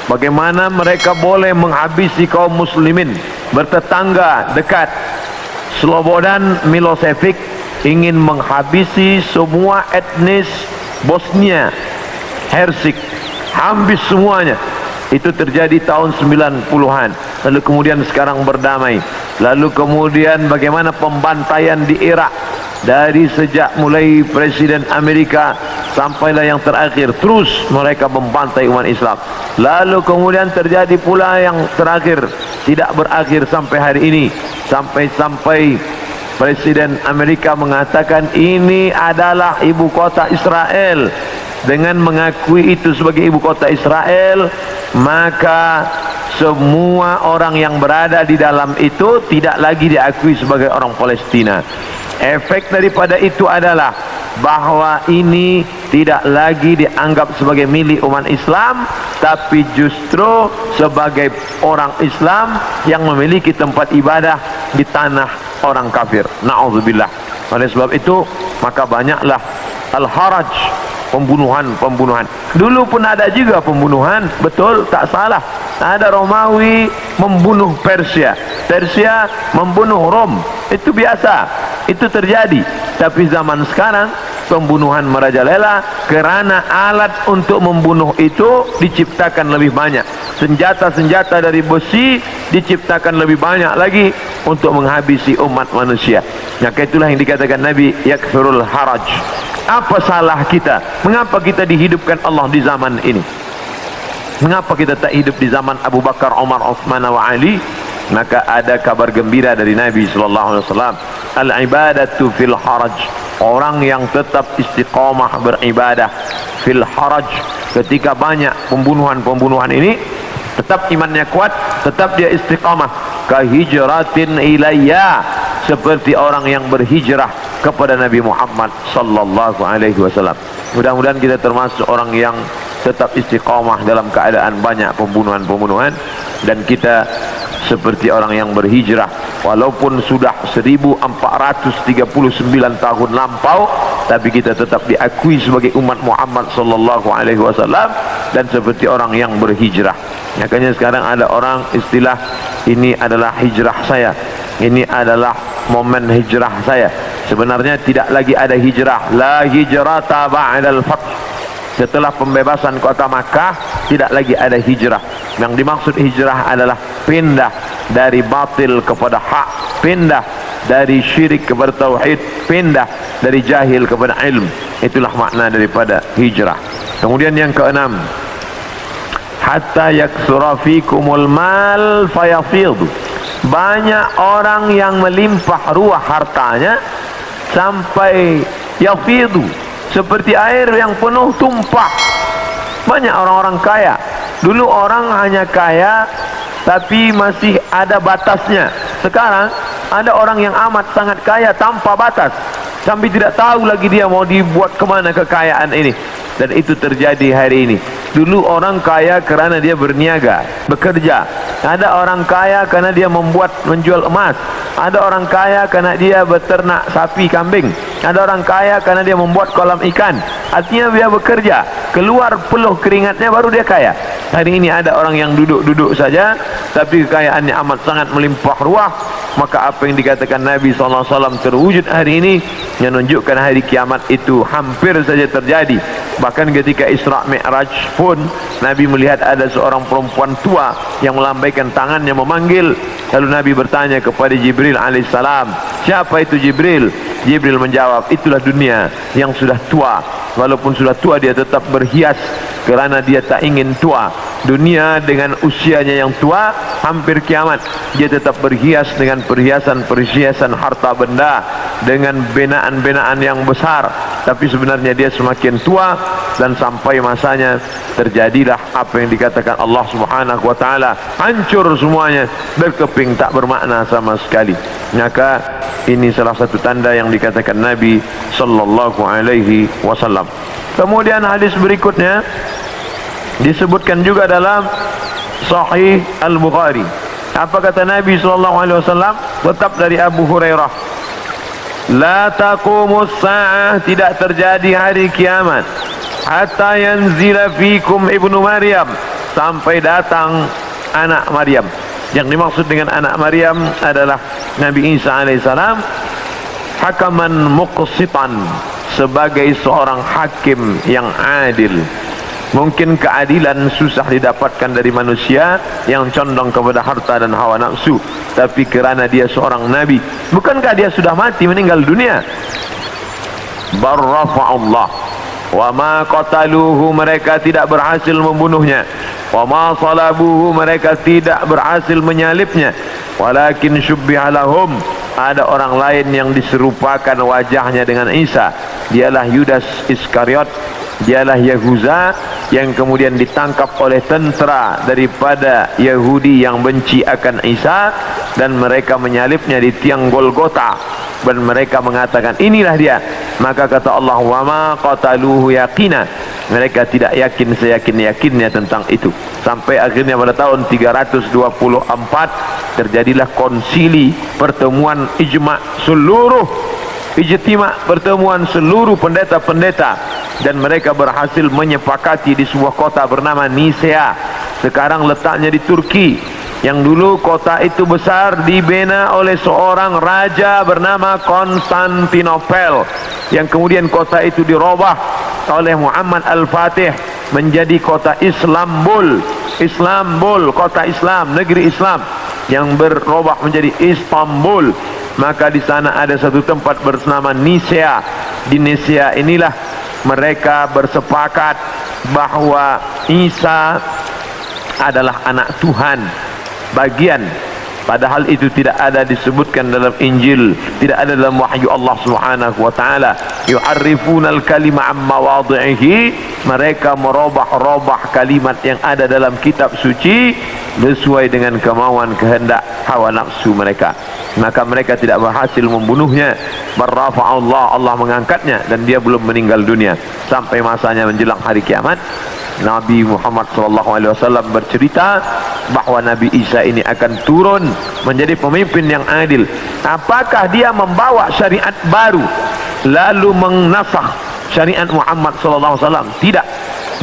Bagaimana mereka boleh menghabisi kaum muslimin bertetangga dekat. Slobodan Milosevic ingin menghabisi semua etnis Bosnia Hersek, habis semuanya. Itu terjadi tahun 90-an. Lalu kemudian sekarang berdamai. Lalu kemudian bagaimana pembantaian di Irak, dari sejak mulai Presiden Amerika sampailah yang terakhir, terus mereka membantai umat Islam. Lalu kemudian terjadi pula yang terakhir, tidak berakhir sampai hari ini, sampai Presiden Amerika mengatakan ini adalah ibu kota Israel. Dengan mengakui itu sebagai ibu kota Israel, maka semua orang yang berada di dalam itu tidak lagi diakui sebagai orang Palestina. Efek daripada itu adalah bahwa ini tidak lagi dianggap sebagai milik umat Islam, tapi justru sebagai orang Islam yang memiliki tempat ibadah di tanah orang kafir. Na'udzubillah. Oleh sebab itu, maka banyaklah al-haraj, pembunuhan. Dulu pun ada juga pembunuhan, betul, tak salah. Ada Romawi membunuh Persia membunuh Rom, itu biasa, itu terjadi. Tapi zaman sekarang pembunuhan merajalela karena alat untuk membunuh itu diciptakan lebih banyak. senjata-senjata dari besi diciptakan lebih banyak lagi untuk menghabisi umat manusia. Maka itulah yang dikatakan Nabi, yakthurul haraj. Apa salah kita? Mengapa kita dihidupkan Allah di zaman ini? Mengapa kita tak hidup di zaman Abu Bakar, Umar, Uthman wa Ali? Maka ada kabar gembira dari Nabi SAW. Al-ibadatu fil haraj. Orang yang tetap istiqamah beribadah fil haraj, ketika banyak pembunuhan-pembunuhan ini, tetap imannya kuat, tetap dia istiqamah. Kahijratin ilayya, seperti orang yang berhijrah kepada Nabi Muhammad sallallahu alaihi wasallam. Mudah-mudahan kita termasuk orang yang tetap istiqamah dalam keadaan banyak pembunuhan-pembunuhan, dan kita seperti orang yang berhijrah walaupun sudah 1439 tahun lampau, tapi kita tetap diakui sebagai umat Muhammad sallallahu alaihi wasallam dan seperti orang yang berhijrah. Makanya sekarang ada orang istilah, ini adalah hijrah saya, ini adalah momen hijrah saya. Sebenarnya tidak lagi ada hijrah. La hijrata ba'dal fath. Setelah pembebasan kota Makkah, tidak lagi ada hijrah. Yang dimaksud hijrah adalah pindah dari batil kepada hak, pindah dari syirik kepada tauhid, pindah dari jahil kepada ilm. Itulah makna daripada hijrah. Kemudian yang keenam, hatta yaksura fikumul mal fayafidu. Banyak orang yang melimpah ruah hartanya sampai yafidu, seperti air yang penuh tumpah. Banyak orang-orang kaya. Dulu orang hanya kaya tapi masih ada batasnya. Sekarang ada orang yang amat sangat kaya tanpa batas, sampai tidak tahu lagi dia mau dibuat kemana kekayaan ini. Dan itu terjadi hari ini. Dulu orang kaya kerana dia berniaga, bekerja. Ada orang kaya kerana dia menjual emas. Ada orang kaya kerana dia beternak sapi, kambing. Ada orang kaya kerana dia membuat kolam ikan. Artinya dia bekerja, keluar peluh keringatnya baru dia kaya. Hari ini ada orang yang duduk-duduk saja tapi kekayaannya amat sangat melimpah ruah. Maka apa yang dikatakan Nabi SAW terwujud hari ini, yang menunjukkan hari kiamat itu hampir saja terjadi. Bahkan ketika Isra Mi'raj pun Nabi melihat ada seorang perempuan tua yang melambaikan tangannya memanggil. Lalu Nabi bertanya kepada Jibril alaihissalam, siapa itu Jibril? Jibril menjawab, itulah dunia yang sudah tua. Walaupun sudah tua dia tetap berhias kerana dia tak ingin tua. Dunia dengan usianya yang tua, hampir kiamat, dia tetap berhias dengan perhiasan-perhiasan harta benda, dengan binaan-binaan yang besar. Tapi sebenarnya dia semakin tua, dan sampai masanya terjadilah apa yang dikatakan Allah Subhanahu wa taala, hancur semuanya, berkeping tak bermakna sama sekali. Maka ini salah satu tanda yang dikatakan Nabi sallallahu alaihi wasallam. Kemudian hadis berikutnya disebutkan juga dalam Sahih Al-Bukhari. Apa kata Nabi sallallahu alaihi wasallam? Tetap dari Abu Hurairah, la taqumus sa'ah, tidak terjadi hari kiamat hatta yanzila fikum ibnu Maryam, sampai datang anak Maryam. Yang dimaksud dengan anak Maryam adalah Nabi Isa alaihissalam, hakaman muqsitan, sebagai seorang hakim yang adil. Mungkin keadilan susah didapatkan dari manusia yang condong kepada harta dan hawa nafsu, tapi kerana dia seorang nabi, bukankah dia sudah mati, meninggal dunia? Barrafa'ullah wa ma qataluhu, mereka tidak berhasil membunuhnya. Wa ma salabuhu, mereka tidak berhasil menyalibnya. Walakin syubbiha lahum, ada orang lain yang diserupakan wajahnya dengan Isa. Dialah Yudas Iskariot, dialah Yahuza yang kemudian ditangkap oleh tentera daripada Yahudi yang benci akan Isa, dan mereka menyalibnya di tiang Golgota, dan mereka mengatakan inilah dia. Maka kata Allah, wa ma qataluhu yaqina, mereka tidak yakin seyakin-yakinnya tentang itu. Sampai akhirnya pada tahun 324 terjadilah konsili, pertemuan pertemuan seluruh pendeta-pendeta, dan mereka berhasil menyepakati di sebuah kota bernama Nisea. Sekarang letaknya di Turki. Yang dulu kota itu besar, dibina oleh seorang raja bernama Konstantinopel, yang kemudian kota itu dirubah oleh Muhammad Al-Fatih menjadi kota Islambul. Islambul, kota Islam, negeri Islam yang berubah menjadi Istanbul. Maka di sana ada satu tempat bernama Nisea. Di Nisea inilah mereka bersepakat bahwa Isa adalah anak Tuhan bagian, padahal itu tidak ada disebutkan dalam Injil, tidak ada dalam wahyu Allah Subhanahu wa taala. Yu'arrifunal kalima amma wadhihi, mereka merubah-rubah kalimat yang ada dalam kitab suci sesuai dengan kemauan kehendak hawa nafsu mereka. Maka mereka tidak berhasil membunuhnya. Barrafa'allah, Allah mengangkatnya dan dia belum meninggal dunia sampai masanya menjelang hari kiamat. Nabi Muhammad SAW bercerita bahawa Nabi Isa ini akan turun menjadi pemimpin yang adil. Apakah dia membawa syariat baru lalu menasakh syariat Muhammad SAW? Tidak.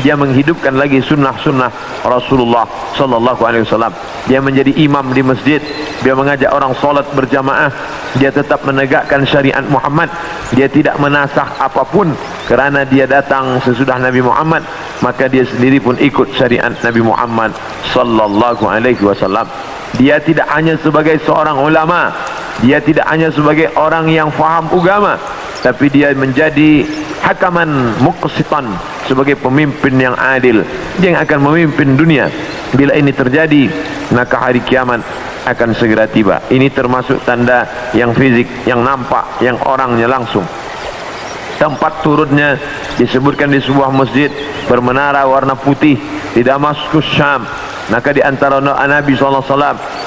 Dia menghidupkan lagi sunnah-sunnah Rasulullah SAW. Dia menjadi imam di masjid. Dia mengajak orang solat berjamaah. Dia tetap menegakkan syariat Muhammad. Dia tidak menasakh apapun, kerana dia datang sesudah Nabi Muhammad, maka dia sendiri pun ikut syariat Nabi Muhammad SAW. Dia tidak hanya sebagai seorang ulama, dia tidak hanya sebagai orang yang faham agama, tapi dia menjadi hakaman muqsitan, sebagai pemimpin yang adil. Dia yang akan memimpin dunia. Bila ini terjadi, maka hari kiamat akan segera tiba. Ini termasuk tanda yang fizik, yang nampak, yang orangnya langsung. Tempat turunnya disebutkan di sebuah masjid bermenara warna putih di Damaskus, Syam. Maka di antara doa Nabi SAW,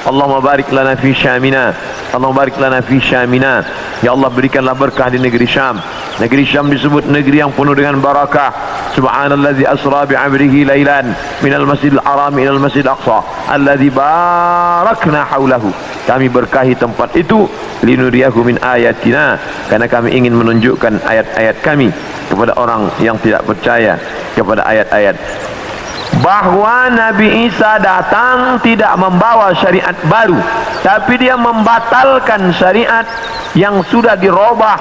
Allahumma barik lana fi Syamina, Allahumma barik lana fi Syamina, ya Allah berikanlah berkah di negeri Syam. Negeri Syam disebut negeri yang penuh dengan barakah. Subhanallazi asra bi'amrihi lailan minal masjidil haram ilal masjidil aqsa alladzi barakna haulahu. Kami berkahi tempat itu linuriyahu min ayatina, karena kami ingin menunjukkan ayat-ayat kami kepada orang yang tidak percaya kepada ayat-ayat. Bahwa Nabi Isa datang tidak membawa syariat baru, tapi dia membatalkan syariat yang sudah dirubah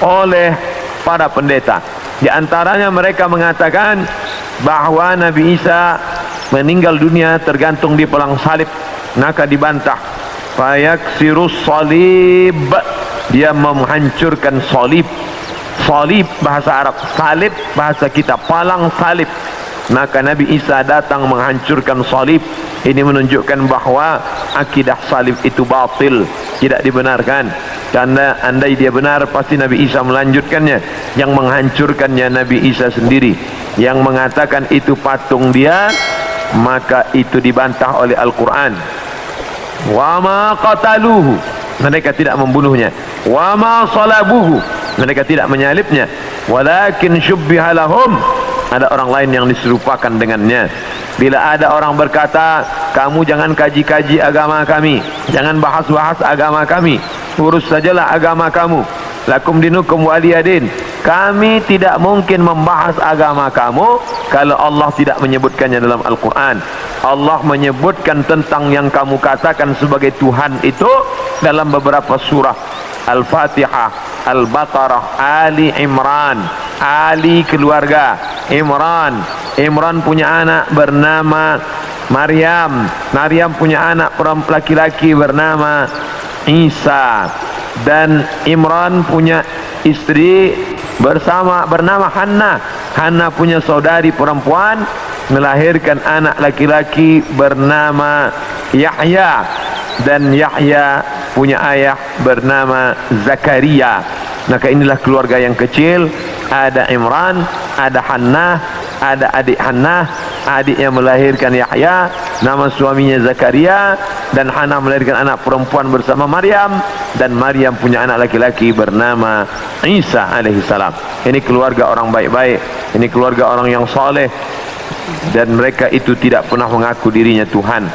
oleh para pendeta. Di antaranya mereka mengatakan bahwa Nabi Isa meninggal dunia tergantung di pelang salib. Maka dibantah, fayaksirus salib, dia menghancurkan salib. Salib bahasa Arab, salib bahasa kita, palang salib. Maka Nabi Isa datang menghancurkan salib. Ini menunjukkan bahawa akidah salib itu batil, tidak dibenarkan. Karena andai dia benar, pasti Nabi Isa melanjutkannya. Yang menghancurkannya Nabi Isa sendiri. Yang mengatakan itu patung dia, maka itu dibantah oleh Al-Quran. Wa ma qataluhu, mereka tidak membunuhnya. Wa ma salabuhu, mereka tidak menyalibnya. Walakin syubbiha lahum, ada orang lain yang diserupakan dengannya. Bila ada orang berkata, kamu jangan kaji-kaji agama kami, jangan bahas-bahas agama kami, urus sajalah agama kamu, lakum dinukum waliyadin, kami tidak mungkin membahas agama kamu kalau Allah tidak menyebutkannya dalam Al-Quran. Allah menyebutkan tentang yang kamu katakan sebagai Tuhan itu dalam beberapa surah. Al-Fatihah, Al-Baqarah, Ali Imran. Ali keluarga, Imran. Imran punya anak bernama Maryam. Maryam punya anak laki-laki bernama Isa. Dan Imran punya istri bernama Hannah. Hannah punya saudari perempuan, melahirkan anak laki-laki bernama Yahya. Dan Yahya punya ayah bernama Zakaria. Maka inilah keluarga yang kecil. Ada Imran, ada Hannah, ada adik Hannah, adik yang melahirkan Yahya, nama suaminya Zakaria. Dan Hannah melahirkan anak perempuan bersama Maryam, dan Maryam punya anak laki-laki bernama Isa alaihissalam. Ini keluarga orang baik-baik, ini keluarga orang yang soleh, dan mereka itu tidak pernah mengaku dirinya Tuhan.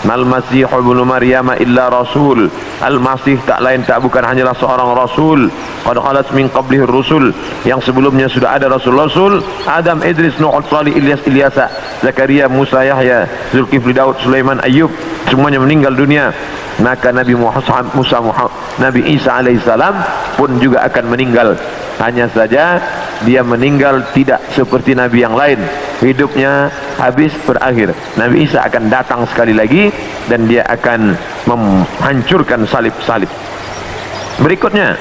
Al-Masih ibnu Maryam illa rasul. Al-Masih tak lain tak bukan hanyalah seorang rasul. Qad khalat min qablihi rusul, yang sebelumnya sudah ada rasul-rasul. Adam, Idris, Nuh, Salih, Ilyas, Ilyasa, Zakaria, Musa, Yahya, Zulkifli, Daud, Sulaiman, Ayub, semuanya meninggal dunia. maka Nabi Nabi Isa alaihissalam pun juga akan meninggal. Hanya saja dia meninggal tidak seperti Nabi yang lain, hidupnya habis berakhir. Nabi Isa akan datang sekali lagi dan dia akan menghancurkan salib-salib. Berikutnya,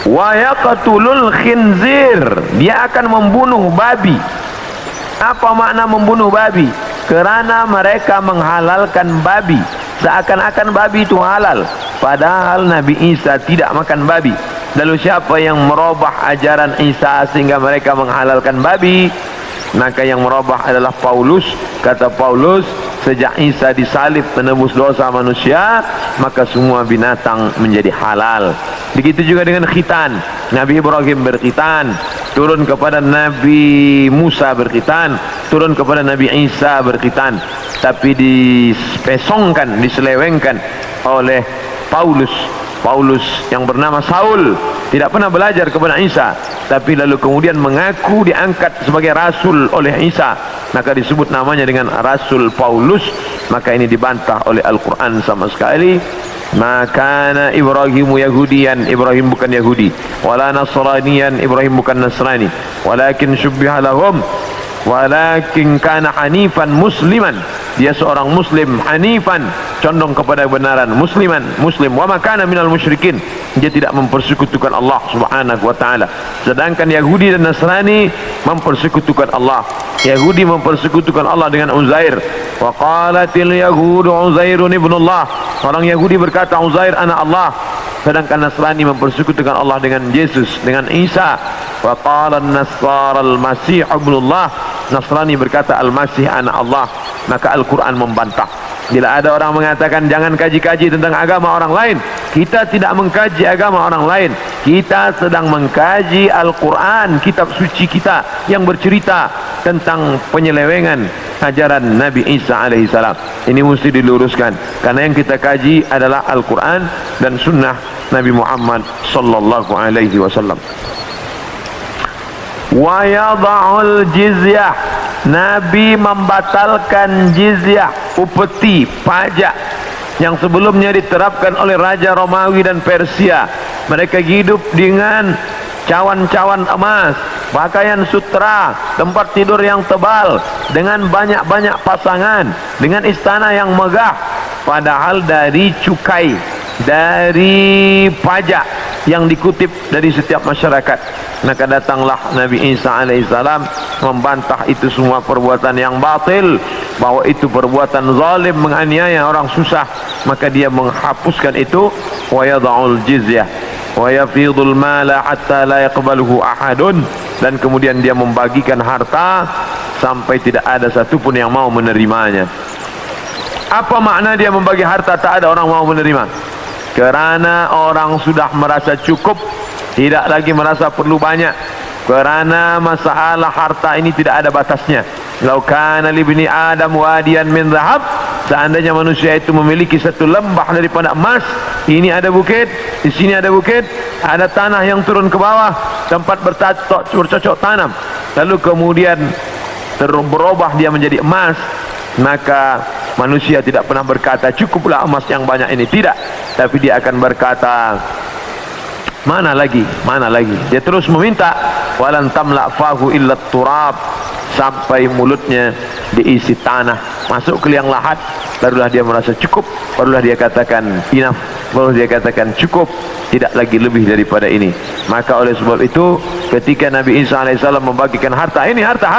wa yaqtulul khinzir, dia akan membunuh babi. Apa makna membunuh babi? Kerana mereka menghalalkan babi, seakan-akan babi itu halal, padahal Nabi Isa tidak makan babi. Lalu siapa yang merubah ajaran Isa sehingga mereka menghalalkan babi? Maka yang merubah adalah Paulus. Kata Paulus, sejak Isa disalib menebus dosa manusia, maka semua binatang menjadi halal. Begitu juga dengan khitan. Nabi Ibrahim berkhitan, turun kepada Nabi Musa berkhitan, turun kepada Nabi Isa berkhitan, tapi dispesongkan, diselewengkan oleh Paulus yang bernama Saul, tidak pernah belajar kepada Isa, tapi lalu kemudian mengaku diangkat sebagai rasul oleh Isa, maka disebut namanya dengan Rasul Paulus. Maka ini dibantah oleh Al-Quran sama sekali. Maka Ibrahimu Yahudian, Ibrahim bukan Yahudi, wala Nasranian, Ibrahim bukan Nasrani, walakin syubbiha lahum, walakin kana hanifan musliman, dia seorang muslim, hanifan, condong kepada kebenaran, muslim, wa ma kana minal musyrikin, dia tidak mempersekutukan Allah Subhanahu wa taala. Sedangkan Yahudi dan Nasrani mempersekutukan Allah. Yahudi mempersekutukan Allah dengan Uzair. Wa qalatil yahudu Uzairun ibnullah, orang Yahudi berkata Uzair anak Allah. Sedangkan Nasrani mempersekutukan Allah dengan Yesus, dengan Isa. Wa qala an-nasara al-masih ibnullah, Nasrani berkata Al-Masih anak Allah. Maka Al-Quran membantah. Bila ada orang mengatakan jangan kaji-kaji tentang agama orang lain, kita tidak mengkaji agama orang lain, kita sedang mengkaji Al-Quran, kitab suci kita yang bercerita tentang penyelewengan ajaran Nabi Isa alaihissalam. Ini mesti diluruskan, karena yang kita kaji adalah Al-Quran dan sunnah Nabi Muhammad sallallahu alaihi wasallam. Wa yada'ul jizyah, Nabi membatalkan jizyah, upeti, pajak yang sebelumnya diterapkan oleh Raja Romawi dan Persia. Mereka hidup dengan cawan-cawan emas, pakaian sutra, tempat tidur yang tebal, dengan banyak-banyak pasangan, dengan istana yang megah. Padahal dari cukai, dari pajak yang dikutip dari setiap masyarakat. Maka datanglah Nabi Isa alaihissalam membantah itu semua perbuatan yang batil, bahwa itu perbuatan zalim, menganiaya orang susah. Maka dia menghapuskan itu. Wa yada'ul jizyah wa yafidul mala hatta la yaqbaluhu ahadun, dan kemudian dia membagikan harta sampai tidak ada satupun yang mau menerimanya. Apa makna dia membagi harta tak ada orang mau menerima? Kerana orang sudah merasa cukup, tidak lagi merasa perlu banyak. Kerana masalah harta ini tidak ada batasnya. Lau kana libni Adam wadiyan min dhahab, seandainya manusia itu memiliki satu lembah daripada emas, ini ada bukit, di sini ada bukit, ada tanah yang turun ke bawah, tempat bercocok tanam, lalu kemudian berubah dia menjadi emas, maka manusia tidak pernah berkata cukuplah emas yang banyak ini, tidak, tapi dia akan berkata mana lagi, mana lagi. Dia terus meminta, walan tamla fahu illa turab, sampai mulutnya diisi tanah, masuk ke liang lahat, barulah dia merasa cukup, barulah dia katakan enough, barulah dia katakan cukup, tidak lagi lebih daripada ini. Maka oleh sebab itu ketika Nabi Isa alaihissalam membagikan harta, ini harta,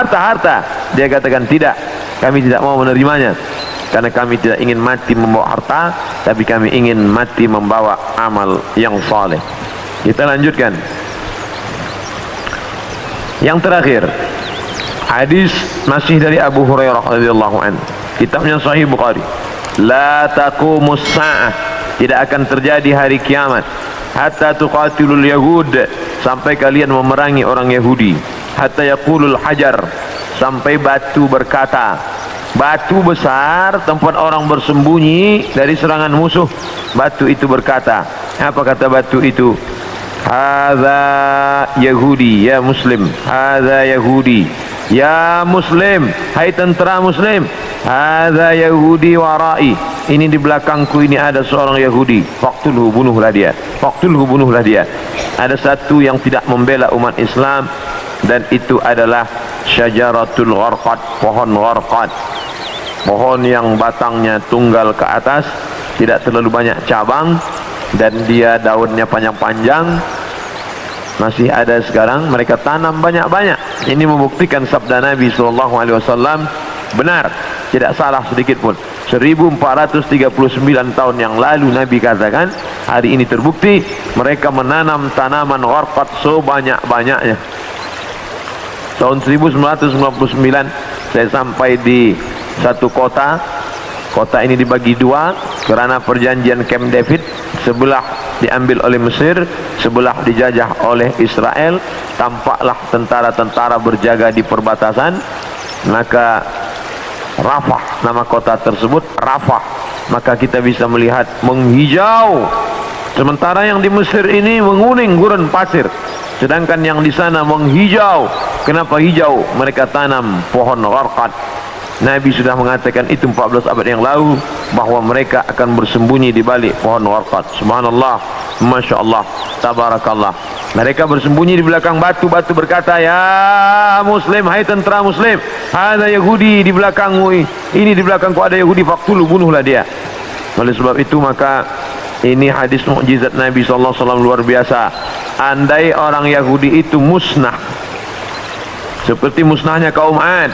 dia katakan tidak, kami tidak mau menerimanya, karena kami tidak ingin mati membawa harta, tapi kami ingin mati membawa amal yang saleh. Kita lanjutkan. Yang terakhir, hadis masih dari Abu Hurairah radhiyallahu anhu, kitabnya Sahih Bukhari. La taqumus sa'ah, tidak akan terjadi hari kiamat, hatta tuqatilul yahud, sampai kalian memerangi orang Yahudi, hatta yaqulul hajar, sampai batu berkata, batu besar tempat orang bersembunyi dari serangan musuh, batu itu berkata, apa kata batu itu? Hadza Yahudi ya Muslim, hadza Yahudi ya Muslim, hai tentara Muslim, hadza Yahudi warai, ini di belakangku ini ada seorang Yahudi, faqtulhu, bunuhlah dia. Faqtulhu, bunuhlah dia. Ada satu yang tidak membela umat Islam, dan itu adalah syajaratul gharqad, pohon gharqad, pohon yang batangnya tunggal ke atas, tidak terlalu banyak cabang, dan dia daunnya panjang-panjang. Masih ada sekarang, mereka tanam banyak-banyak. Ini membuktikan sabda Nabi SAW benar, tidak salah sedikit pun. 1439 tahun yang lalu Nabi katakan, hari ini terbukti mereka menanam tanaman gharqad sebanyak-banyaknya. Tahun 1999 saya sampai di satu kota. Kota ini dibagi dua kerana perjanjian Camp David. Sebelah diambil oleh Mesir, sebelah dijajah oleh Israel. Tampaklah tentara-tentara berjaga di perbatasan. Maka Rafah, nama kota tersebut Rafah. Maka kita bisa melihat menghijau. Sementara yang di Mesir ini menguning gurun pasir, sedangkan yang di sana menghijau. Kenapa hijau? Mereka tanam pohon gharqad. Nabi sudah mengatakan itu 14 abad yang lalu, bahawa mereka akan bersembunyi di balik pohon gharqad. Subhanallah, Masya Allah, Tabarakallah. Mereka bersembunyi di belakang batu-batu, berkata, ya Muslim, hai tentera Muslim, ada Yahudi di belakangmu, ini di belakangku ada Yahudi, faqtulu, bunuhlah dia. Oleh sebab itu maka ini hadis mukjizat Nabi SAW luar biasa. Andai orang Yahudi itu musnah, seperti musnahnya kaum Ad,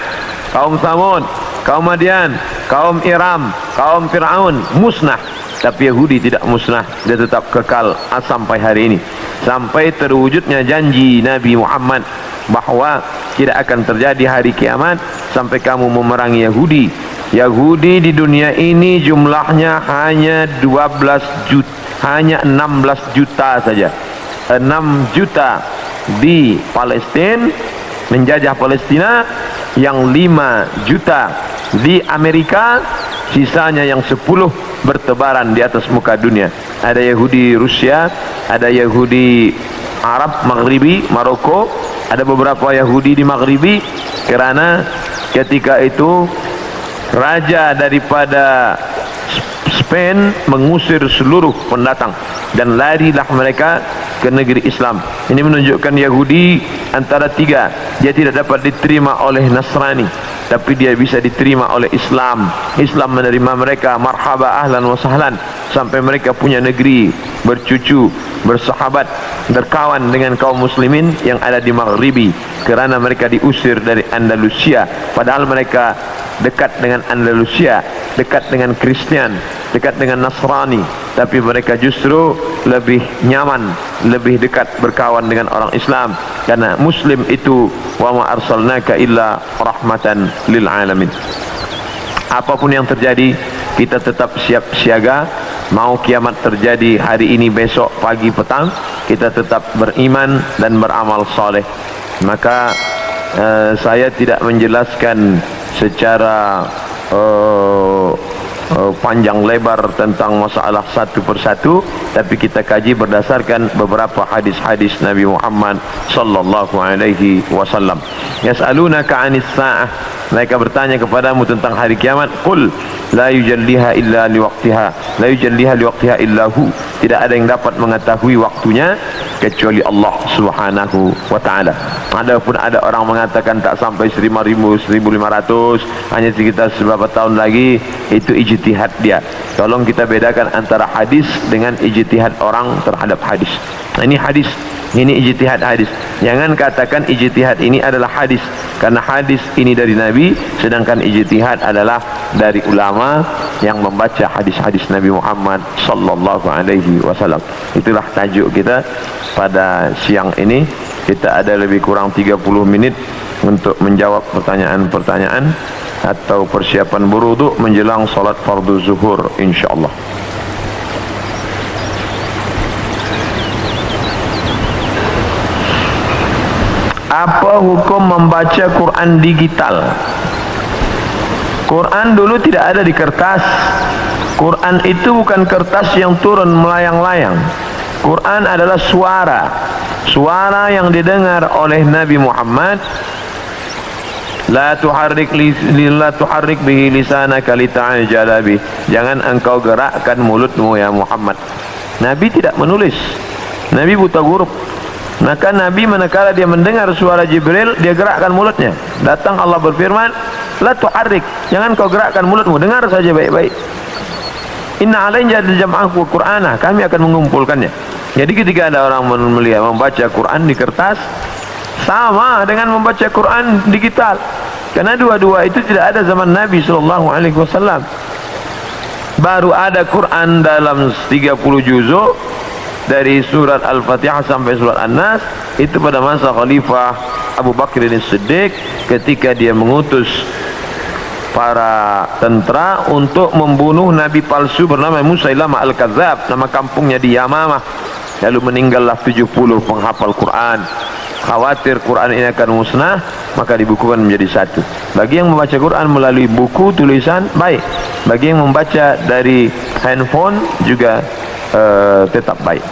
kaum Thamud, kaum Madian, kaum Iram, kaum Fir'aun, musnah. Tapi Yahudi tidak musnah, dia tetap kekal sampai hari ini, sampai terwujudnya janji Nabi Muhammad bahawa tidak akan terjadi hari kiamat sampai kamu memerangi Yahudi. Yahudi di dunia ini jumlahnya hanya 12 juta, hanya 16 juta saja. 6 juta di Palestina, menjajah Palestina, yang 5 juta di Amerika, sisanya yang 10 bertebaran di atas muka dunia. Ada Yahudi Rusia, ada Yahudi Arab Maghribi, Maroko, ada beberapa Yahudi di Maghribi, kerana ketika itu raja daripada Spain mengusir seluruh pendatang dan larilah mereka ke negeri Islam. Ini menunjukkan Yahudi antara tiga, dia tidak dapat diterima oleh Nasrani, tapi dia bisa diterima oleh Islam. Islam menerima mereka, marhaba, ahlan wa sahlan, sampai mereka punya negeri, bercucu, bersahabat, berkawan dengan kaum muslimin yang ada di Maghribi, kerana mereka diusir dari Andalusia. Padahal mereka dekat dengan Andalusia, dekat dengan Kristian, dekat dengan Nasrani, tapi mereka justru lebih nyaman, lebih dekat berkawan dengan orang Islam, karena Muslim itu wa ma arsalnaka illa rahmatan lil alamin. Apapun yang terjadi, kita tetap siap siaga. Mau kiamat terjadi hari ini, besok, pagi, petang, kita tetap beriman dan beramal soleh. Maka saya tidak menjelaskan secara panjang lebar tentang masalah satu persatu, tapi kita kaji berdasarkan beberapa hadis-hadis Nabi Muhammad sallallahu alaihi wasallam. Yas'alunaka 'anis sa'ah, mereka bertanya kepadamu tentang hari kiamat. Qul la yujalliha illa liwaqtiha, la yujalliha liwaqtiha illa hu, tidak ada yang dapat mengetahui waktunya kecuali Allah Subhanahu wa taala. Adapun ada orang mengatakan tak sampai 1500, hanya sekitar beberapa tahun lagi, itu ijtihad dia. Tolong kita bedakan antara hadis dengan ijtihad orang terhadap hadis. Ini hadis, ini ijtihad hadis. Jangan katakan ijtihad ini adalah hadis, karena hadis ini dari Nabi, sedangkan ijtihad adalah dari ulama yang membaca hadis-hadis Nabi Muhammad sallallahu alaihi wasallam. Itulah tajuk kita pada siang ini. Kita ada lebih kurang 30 menit untuk menjawab pertanyaan-pertanyaan atau persiapan berwudu menjelang salat fardu zuhur insyaallah. Apa hukum membaca Quran digital? Quran dulu tidak ada di kertas. Quran itu bukan kertas yang turun melayang-layang. Quran adalah suara, suara yang didengar oleh Nabi Muhammad La tuharrik bihi lisanaka lita'jala bih. Jangan engkau gerakkan mulutmu ya Muhammad. Nabi tidak menulis. Nabi buta huruf. Maka Nabi manakala dia mendengar suara Jibril, dia gerakkan mulutnya. Datang Allah berfirman, la tuharrik, jangan kau gerakkan mulutmu, dengar saja baik-baik. Inna alaina jam'ahu Qur'ana, kami akan mengumpulkannya. Jadi ketika ada orang melihat membaca Quran di kertas, sama dengan membaca Quran digital. Karena dua-dua itu tidak ada zaman Nabi SAW. Baru ada Quran dalam 30 juzuk dari surat Al-Fatihah sampai surat An-Nas, itu pada masa Khalifah Abu Bakr As-Siddiq ketika dia mengutus para tentara untuk membunuh nabi palsu bernama Musailamah Al-Kadzab, nama kampungnya di Yamamah. Lalu meninggallah 70 penghafal Quran. Khawatir Quran ini akan musnah, maka dibukukan menjadi satu. Bagi yang membaca Quran melalui buku tulisan, baik. Bagi yang membaca dari handphone juga tetap baik.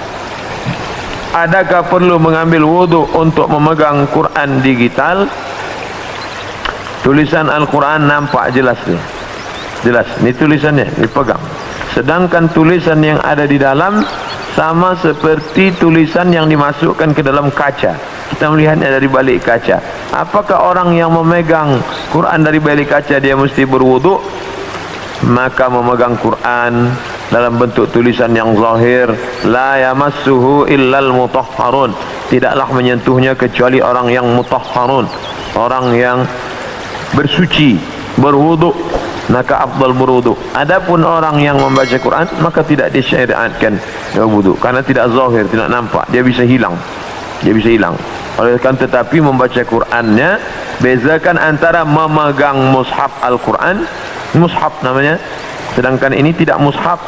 Adakah perlu mengambil wudhu untuk memegang Quran digital? Tulisan Al-Quran nampak jelas nih. Jelas, ini tulisannya dipegang. Sedangkan tulisan yang ada di dalam sama seperti tulisan yang dimasukkan ke dalam kaca. Kita melihatnya dari balik kaca. Apakah orang yang memegang Quran dari balik kaca dia mesti berwudhu? Maka memegang Quran dalam bentuk tulisan yang zahir, la yamassuhu illal mutahharun, tidaklah menyentuhnya kecuali orang yang mutahharun, orang yang bersuci, berwuduk, maka afdal berwuduk. Adapun orang yang membaca Quran maka tidak disyariatkan berwuduk karena tidak zahir, tidak nampak, dia bisa hilang. Dia bisa hilang. Oleh karena tetapi membaca Qurannya, bezakan antara memegang mushaf Al-Quran, mushaf namanya, sedangkan ini tidak mushaf.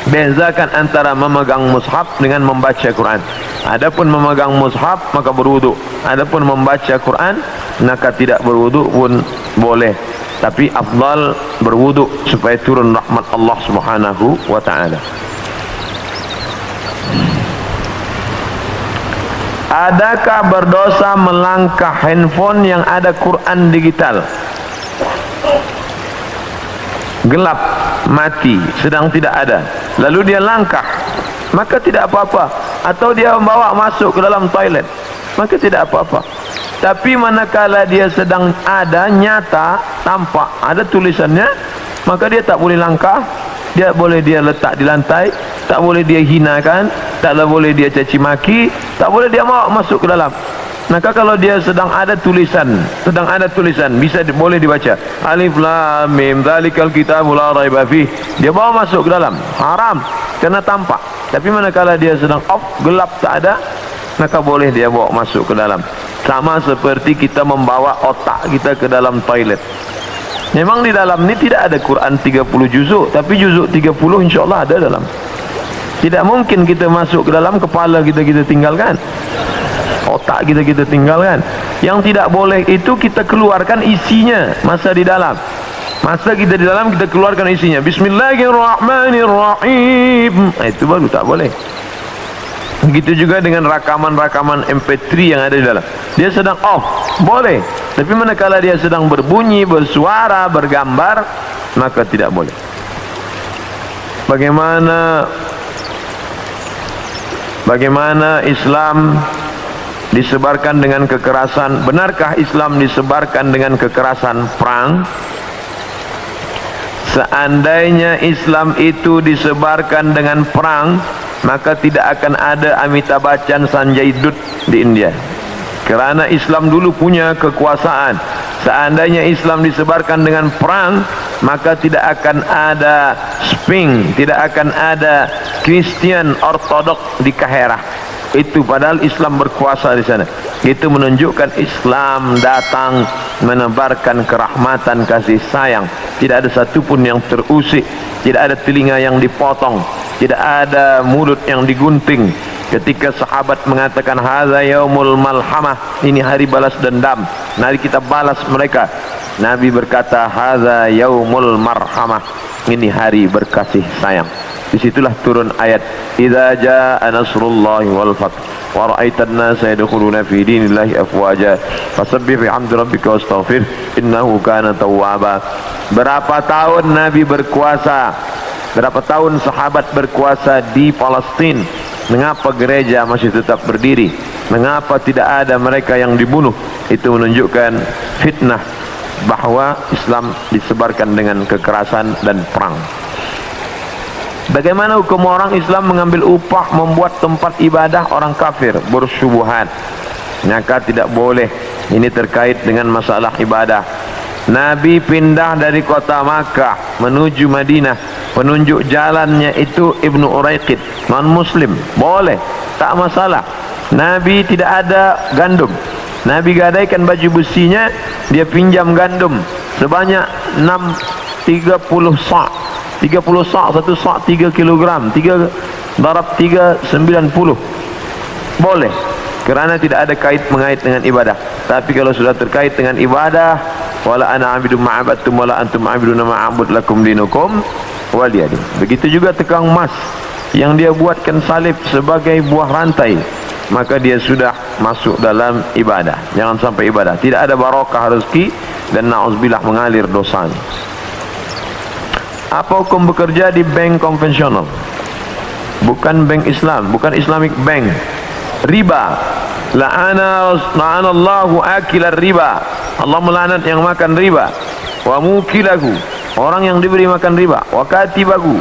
Bezakan antara memegang mushaf dengan membaca Quran. Adapun memegang mushaf maka berwuduk. Adapun membaca Quran maka tidak berwuduk pun boleh. Tapi afdal berwuduk supaya turun rahmat Allah Subhanahu wa taala. Adakah berdosa melangkah handphone yang ada Quran digital? Gelap, mati, sedang tidak ada, lalu dia langkah, maka tidak apa-apa. Atau dia membawa masuk ke dalam toilet, maka tidak apa-apa. Tapi manakala dia sedang ada, nyata, tampak, ada tulisannya, maka dia tak boleh langkah. Dia boleh dia letak di lantai, tak boleh dia hinakan, tak boleh dia caci maki, tak boleh dia bawa masuk ke dalam. Maka kalau dia sedang ada tulisan, bisa boleh dibaca. Alif Lam Mim Dzalikal Kitabul La Raiba Fih. Dia bawa masuk ke dalam. Haram karena tampak. Tapi manakala dia sedang off, gelap, tak ada, maka boleh dia bawa masuk ke dalam. Sama seperti kita membawa otak kita ke dalam toilet. Memang di dalam ini tidak ada Quran 30 juzuk, tapi juzuk 30 insyaAllah ada dalam. Tidak mungkin kita masuk ke dalam, kepala kita tinggalkan, otak kita tinggalkan. Yang tidak boleh itu kita keluarkan isinya masa di dalam. Masa kita di dalam kita keluarkan isinya. Bismillahirrahmanirrahim. Itu baru tak boleh. Begitu juga dengan rakaman-rakaman MP3 yang ada di dalam. Dia sedang off, boleh. Tapi manakala dia sedang berbunyi, bersuara, bergambar, maka tidak boleh. Bagaimana Islam disebarkan dengan kekerasan? Benarkah Islam disebarkan dengan kekerasan perang? Seandainya Islam itu disebarkan dengan perang, maka tidak akan ada Amitabh Bachchan, Sanjay Dutt di India. Kerana Islam dulu punya kekuasaan. Seandainya Islam disebarkan dengan perang, maka tidak akan ada Sping, tidak akan ada Kristian Ortodok di Kaherah. Itu padahal Islam berkuasa di sana. Itu menunjukkan Islam datang menebarkan kerahmatan, kasih sayang. Tidak ada satupun yang terusik, tidak ada telinga yang dipotong, tidak ada mulut yang digunting. Ketika sahabat mengatakan hadza yaumul malhamah, ini hari balas dendam, mari kita balas mereka. Nabi berkata hadza yaumul marhamah, ini hari berkasih sayang. Disitulah turun ayat idza jaa nasrullahi wal fath wa ra'aitan nasa yadkhuluna fi dinillahi afwaja fasabbih bihamdi rabbika wastaghfir innahu kana tawwaba. Berapa tahun Nabi berkuasa, berapa tahun sahabat berkuasa di Palestina, mengapa gereja masih tetap berdiri, mengapa tidak ada mereka yang dibunuh? Itu menunjukkan fitnah bahwa Islam disebarkan dengan kekerasan dan perang. Bagaimana hukum orang Islam mengambil upah membuat tempat ibadah orang kafir? Bersyubhat, maka tidak boleh. Ini terkait dengan masalah ibadah. Nabi pindah dari kota Makkah menuju Madinah, penunjuk jalannya itu Ibnu Uraiqid, non muslim, boleh, tak masalah. Nabi tidak ada gandum, Nabi gadaikan baju besinya, dia pinjam gandum sebanyak 30 sa', 30 sa', satu sa' 3 kilogram, 3 darab 3 90, boleh, kerana tidak ada kait mengait dengan ibadah. Tapi kalau sudah terkait dengan ibadah, wala ana abidu ma'abattum wala antum abiduna ma'abud lakum dinukum waliyadin. Begitu juga tukang emas yang dia buatkan salib sebagai buah rantai, maka dia sudah masuk dalam ibadah. Jangan sampai ibadah tidak ada barakah rezeki dan na'udzubillah mengalir dosa. Apa hukum bekerja di bank konvensional? Bukan bank Islam, bukan Islamic bank. Riba. La'anallahu akilar riba. Allah melaknat yang makan riba. Wa mukilahu, orang yang diberi makan riba. Wa katibahu,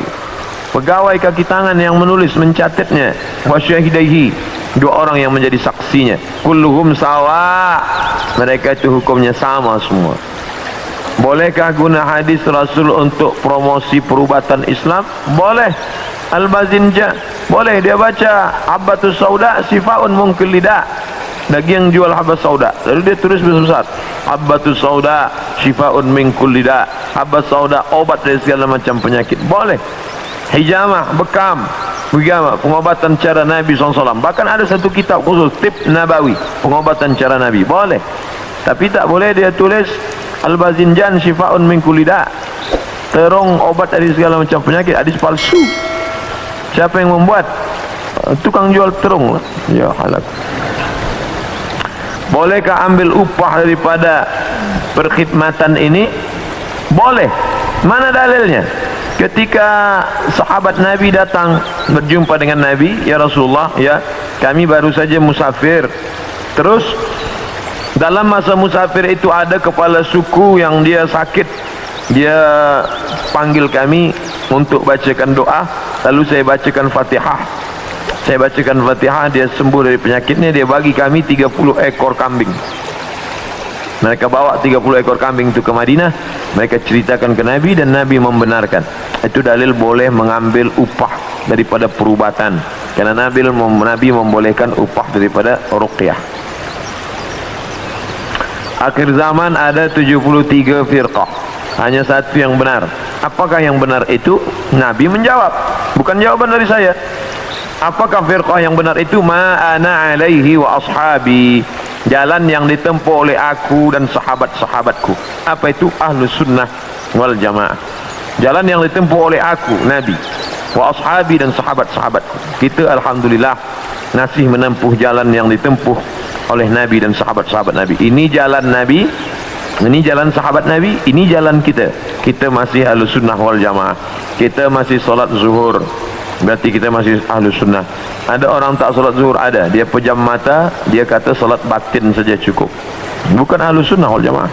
pegawai kaki tangan yang menulis mencatatnya. Wa syahidaihi, dua orang yang menjadi saksinya. Kulluhum sawa, mereka itu hukumnya sama semua. Bolehkah guna hadis Rasul untuk promosi perubatan Islam? Boleh. Al-Bazinja, boleh dia baca habbatus sauda sifaun munkil lidah, daging jual habbat sauda, lalu dia tulis besar habbatus sauda sifaun minkul lidah, habbat sauda obat dari segala macam penyakit. Boleh. Hijamah, bekam, bagaimana pengobatan cara Nabi SAW. Bahkan ada satu kitab khusus, tip nabawi, pengobatan cara Nabi. Boleh. Tapi tak boleh dia tulis Al-Bazinjan syifaun min kulli da', terong obat dari segala macam penyakit. Hadis palsu. Siapa yang membuat? Tukang jual terong. Ya halak. Bolehkah ambil upah daripada perkhidmatan ini? Boleh. Mana dalilnya? Ketika sahabat Nabi datang berjumpa dengan Nabi, ya Rasulullah, ya kami baru saja musafir. Terus dalam masa musafir itu ada kepala suku yang dia sakit. Dia panggil kami untuk bacakan doa, lalu saya bacakan Fatihah. Saya bacakan Fatihah, dia sembuh dari penyakitnya. Dia bagi kami 30 ekor kambing. Mereka bawa 30 ekor kambing itu ke Madinah. Mereka ceritakan ke Nabi dan Nabi membenarkan. Itu dalil boleh mengambil upah daripada perubatan, karena Nabi membolehkan upah daripada ruqyah. Akhir zaman ada 73 firqah, hanya satu yang benar. Apakah yang benar itu? Nabi menjawab, bukan jawaban dari saya. Apakah firqah yang benar itu? Ma ana alaihi wa ashabi, jalan yang ditempuh oleh aku dan sahabat-sahabatku. Apa itu? Ahlus sunnah wal jamaah. Jalan yang ditempuh oleh aku, Nabi, wa ashabi, dan sahabat-sahabatku. Kita alhamdulillah masih menempuh jalan yang ditempuh oleh Nabi dan sahabat-sahabat Nabi. Ini jalan Nabi, ini jalan sahabat Nabi, ini jalan kita. Kita masih ahlus sunnah wal jamaah. Kita masih solat zuhur, berarti kita masih ahlus sunnah. Ada orang tak solat zuhur, ada, dia pejam mata, dia kata solat batin saja cukup, bukan ahlus sunnah wal jamaah.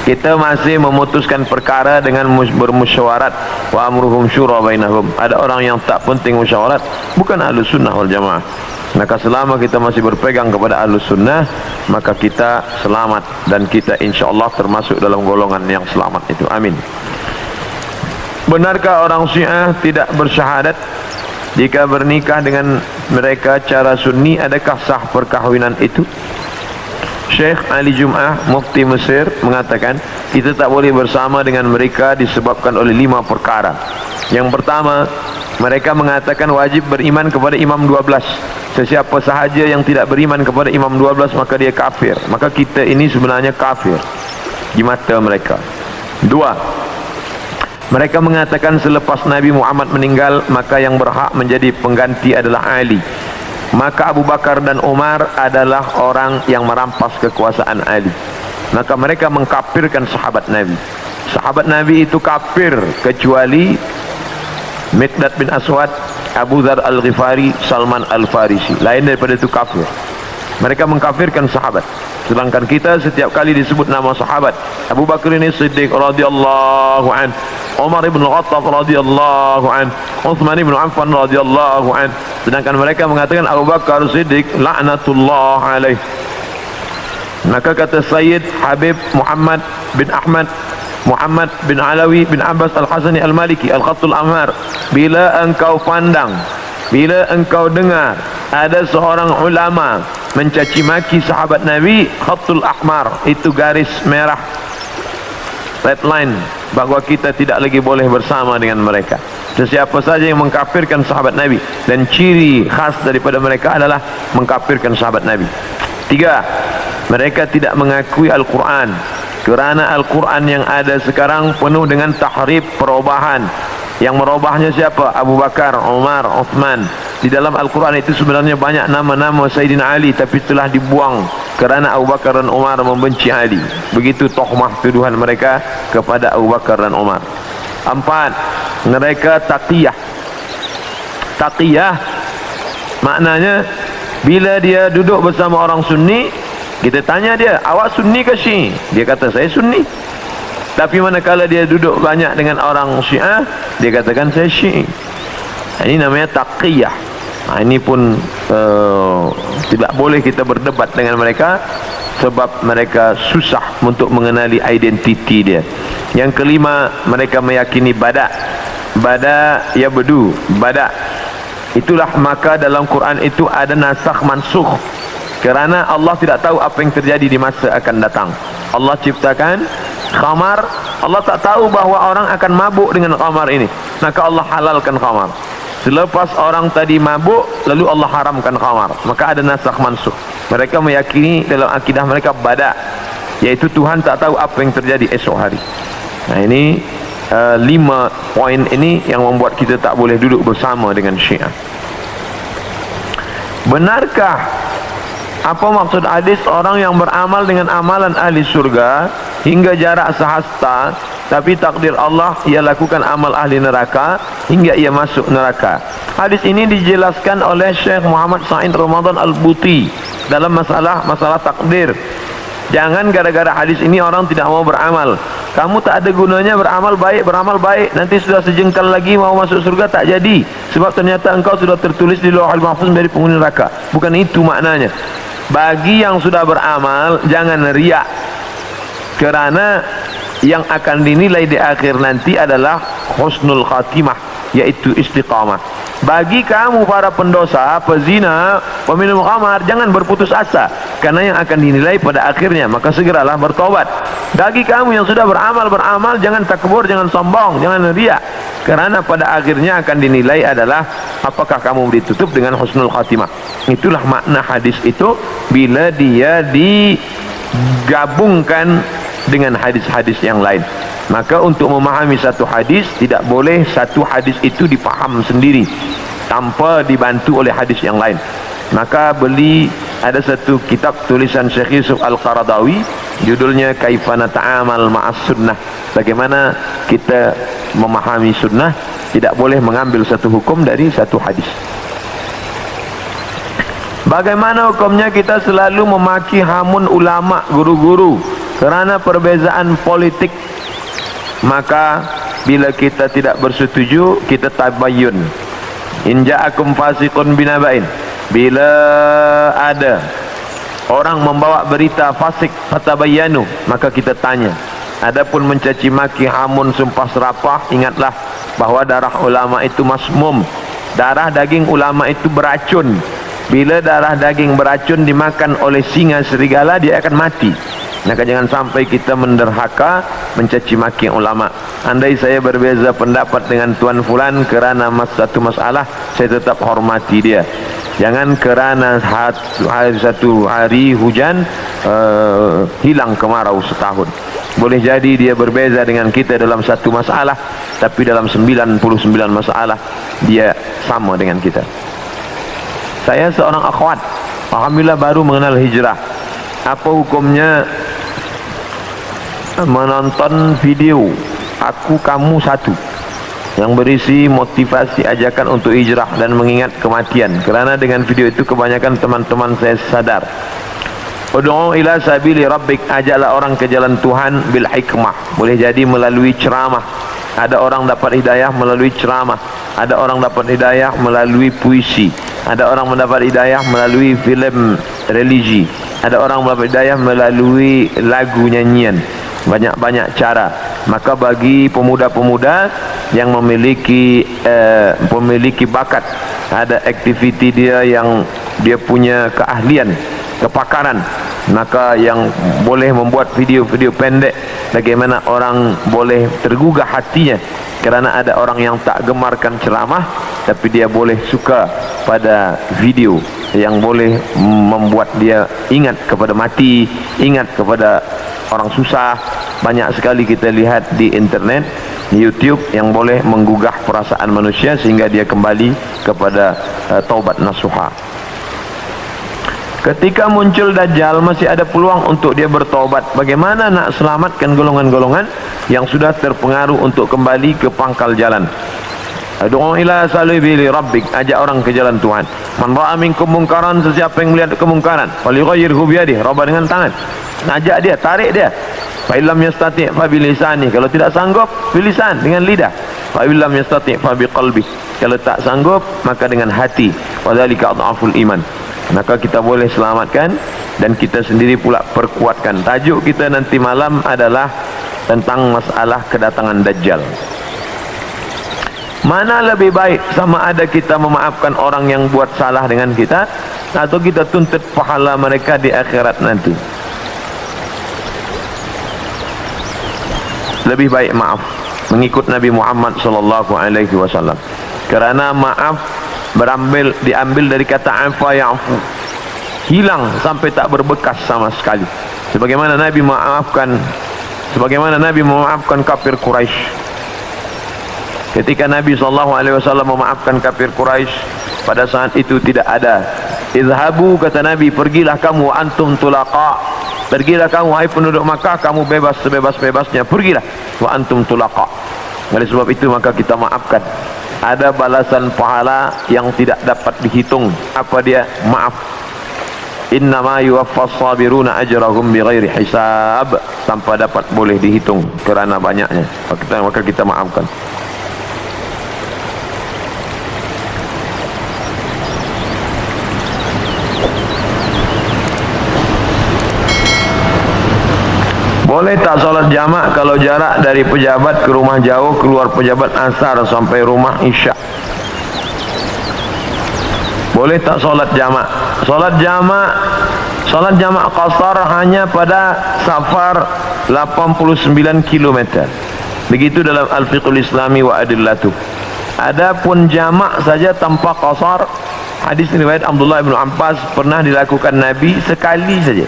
Kita masih memutuskan perkara dengan bermusyawarat, wa amruhum syura bainahum. Ada orang yang tak penting musyawarat, bukan ahlus sunnah wal jamaah. Maka selama kita masih berpegang kepada ahlus sunnah, maka kita selamat, dan kita insyaAllah termasuk dalam golongan yang selamat itu. Amin. Benarkah orang Syiah tidak bersyahadat jika bernikah dengan mereka cara sunni? Adakah sah perkahwinan itu? Syekh Ali Jum'ah, Mufti Mesir, mengatakan kita tak boleh bersama dengan mereka disebabkan oleh 5 perkara. Yang pertama, mereka mengatakan wajib beriman kepada Imam 12. Sesiapa sahaja yang tidak beriman kepada Imam 12 maka dia kafir. Maka kita ini sebenarnya kafir di mata mereka. 2, Mereka mengatakan selepas Nabi Muhammad meninggal, maka yang berhak menjadi pengganti adalah Ali. Maka Abu Bakar dan Umar adalah orang yang merampas kekuasaan Ali. Maka mereka mengkafirkan sahabat Nabi. Sahabat Nabi itu kafir kecuali Miqdad bin Aswad, Abu Dzar Al-Ghifari, Salman Al-Farisi. Lain daripada itu kafir. Mereka mengkafirkan sahabat. Sedangkan kita setiap kali disebut nama sahabat, Abu Bakar ini Siddiq radhiyallahu an, Umar ibn Khattab radhiyallahu an, Uthman ibn Affan radhiyallahu an. Sedangkan mereka mengatakan Abu Bakar Siddiq laknatullah alaih. Maka kata Sayyid Habib Muhammad bin Ahmad Muhammad bin Alawi bin Abbas Al-Hasani Al-Maliki Al-Khattul Amhar, bila engkau pandang, bila engkau dengar ada seorang ulama mencaci maki sahabat Nabi, Khattul Ahmar, itu garis merah, red line, bahawa kita tidak lagi boleh bersama dengan mereka. Sesiapa saja yang mengkafirkan sahabat Nabi, dan ciri khas daripada mereka adalah mengkafirkan sahabat Nabi. 3, mereka tidak mengakui Al-Quran, kerana Al-Quran yang ada sekarang penuh dengan tahrif, perubahan. Yang merubahnya siapa? Abu Bakar, Umar, Uthman. Di dalam Al-Quran itu sebenarnya banyak nama-nama Sayyidina Ali, tapi telah dibuang kerana Abu Bakar dan Umar membenci Ali. Begitu tohmah tuduhan mereka kepada Abu Bakar dan Umar. 4, mereka taqiyah. Taqiyah maknanya bila dia duduk bersama orang Sunni, kita tanya dia, awak Sunni ke Syi'i? Dia kata saya Sunni. Tapi manakala dia duduk banyak dengan orang Syiah, dia katakan saya Syi'i. Ini namanya taqiyah. Ini pun tidak boleh kita berdebat dengan mereka, sebab mereka susah untuk mengenali identiti dia. Yang kelima, mereka meyakini bada. Bada ya bedu, bada. Itulah maka dalam Quran itu ada nasakh mansukh, kerana Allah tidak tahu apa yang terjadi di masa akan datang. Allah ciptakan khamar, Allah tak tahu bahawa orang akan mabuk dengan khamar ini, maka Allah halalkan khamar. Selepas orang tadi mabuk, lalu Allah haramkan khamar, maka ada nasakh mansukh. Mereka meyakini dalam akidah mereka bada, yaitu Tuhan tak tahu apa yang terjadi esok hari. Nah, ini 5 poin ini yang membuat kita tak boleh duduk bersama dengan Syiah. Benarkah apa maksud hadis orang yang beramal dengan amalan ahli surga hingga jarak sehasta, tapi takdir Allah ia lakukan amal ahli neraka hingga ia masuk neraka? Hadis ini dijelaskan oleh Syekh Muhammad Sa'id Ramadan Al-Buti dalam masalah takdir. Jangan gara-gara hadis ini orang tidak mau beramal. Kamu tak ada gunanya beramal baik, nanti sudah sejengkal lagi mau masuk surga tak jadi, sebab ternyata engkau sudah tertulis di Lauhul Mahfuz menjadi penghuni neraka. Bukan itu maknanya. Bagi yang sudah beramal, jangan riak, kerana yang akan dinilai di akhir nanti adalah husnul khatimah, yaitu istiqamah. Bagi kamu para pendosa, pezina, peminum khamar, jangan berputus asa, karena yang akan dinilai pada akhirnya, maka segeralah bertobat. Bagi kamu yang sudah beramal, jangan takbur, jangan sombong, jangan riak, kerana pada akhirnya akan dinilai adalah apakah kamu ditutup dengan husnul khatimah. Itulah makna hadis itu bila dia digabungkan dengan hadis-hadis yang lain. Maka untuk memahami satu hadis, tidak boleh satu hadis itu dipaham sendiri tanpa dibantu oleh hadis yang lain. Maka ada satu kitab tulisan Syekh Yusuf Al-Qaradawi, judulnya Kaifana Ta'amal Ma'as Sunnah. Bagaimana kita memahami sunnah, tidak boleh mengambil satu hukum dari satu hadis. Bagaimana hukumnya kita selalu memaki hamun ulama, guru-guru kerana perbezaan politik? Maka bila kita tidak bersetuju, kita tabayyun. In ja'akum fasiqun binaba'in, bila ada orang membawa berita fasik, fatabayyanu, maka kita tanya. Adapun mencaci maki, hamun, sumpah serapah, ingatlah bahawa darah ulama itu masmum. Darah daging ulama itu beracun. Bila darah daging beracun dimakan oleh singa serigala, dia akan mati. Maka jangan sampai kita menderhaka, mencaci maki ulama. Andai saya berbeza pendapat dengan Tuan Fulan kerana satu masalah, saya tetap hormati dia. Jangan kerana satu hari hujan hilang kemarau setahun. Boleh jadi dia berbeza dengan kita dalam satu masalah, tapi dalam 99 masalah dia sama dengan kita. Saya seorang akhwat, alhamdulillah baru mengenal hijrah. Apa hukumnya menonton video Aku Kamu Satu yang berisi motivasi ajakan untuk hijrah dan mengingat kematian? Kerana dengan video itu kebanyakan teman-teman saya sadar. Ud'u ila sabili rabbik, ajaklah orang ke jalan Tuhan bil hikmah. Boleh jadi melalui ceramah. Ada orang dapat hidayah melalui ceramah, ada orang dapat hidayah melalui puisi, ada orang mendapat hidayah melalui filem religi, ada orang mendapat hidayah melalui lagu nyanyian. Banyak-banyak cara. Maka bagi pemuda-pemuda yang memiliki bakat, ada aktiviti dia yang dia punya keahlian, kepakaran, maka yang boleh membuat video-video pendek, bagaimana orang boleh tergugah hatinya. Kerana ada orang yang tak gemarkan ceramah, tapi dia boleh suka pada video yang boleh membuat dia ingat kepada mati, ingat kepada orang susah. Banyak sekali kita lihat di internet, YouTube, yang boleh menggugah perasaan manusia sehingga dia kembali kepada taubat nasuha. Ketika muncul Dajjal, masih ada peluang untuk dia bertaubat. Bagaimana nak selamatkan golongan-golongan yang sudah terpengaruh untuk kembali ke pangkal jalan? Ad'u ila sabili rabbik, ajak orang ke jalan Tuhan. Man ra'a minkum munkaran, sesiapa yang melihat kemungkaran, falyughayyirhu biyadihi, rubah dengan tangan. Ajak dia, tarik dia. Fa illam yastati' fa bilisani, kalau tidak sanggup bilisan, dengan lidah. Fa illam yastati' fa biqalbi, kalau tak sanggup maka dengan hati. Wa dzalika adhaful iman. Maka kita boleh selamatkan dan kita sendiri pula perkuatkan. Tajuk kita nanti malam adalah tentang masalah kedatangan Dajjal. Mana lebih baik, sama ada kita memaafkan orang yang buat salah dengan kita, atau kita tuntut pahala mereka di akhirat nanti? Lebih baik maaf, mengikut Nabi Muhammad SAW. Kerana maaf diambil dari kata afa ya'fu, hilang sampai tak berbekas sama sekali. Sebagaimana Nabi memaafkan kafir Quraisy. Ketika Nabi SAW memaafkan kafir Quraisy, pada saat itu tidak ada izhabu, kata Nabi, pergilah kamu antum tulaqa, pergilah kamu hai penduduk Makkah, kamu bebas sebebas-bebasnya, pergilah wa antum tulaqa. Oleh sebab itu maka kita maafkan. Ada balasan pahala yang tidak dapat dihitung. Apa dia? Maaf. Innama yuwaffas sabiruna ajrahum bighairi hisab, tanpa dapat boleh dihitung kerana banyaknya. Maka kita maafkan. Boleh tak solat jamak kalau jarak dari pejabat ke rumah jauh, keluar pejabat asar sampai rumah isyak? Boleh tak solat jamak? Solat jamak qasar hanya pada safar 89 km. Begitu dalam Al-Fiqhul Islami wa Adillatuh. Adapun jamak saja tanpa qasar, hadis riwayat Abdullah bin Abbas, pernah dilakukan Nabi sekali saja.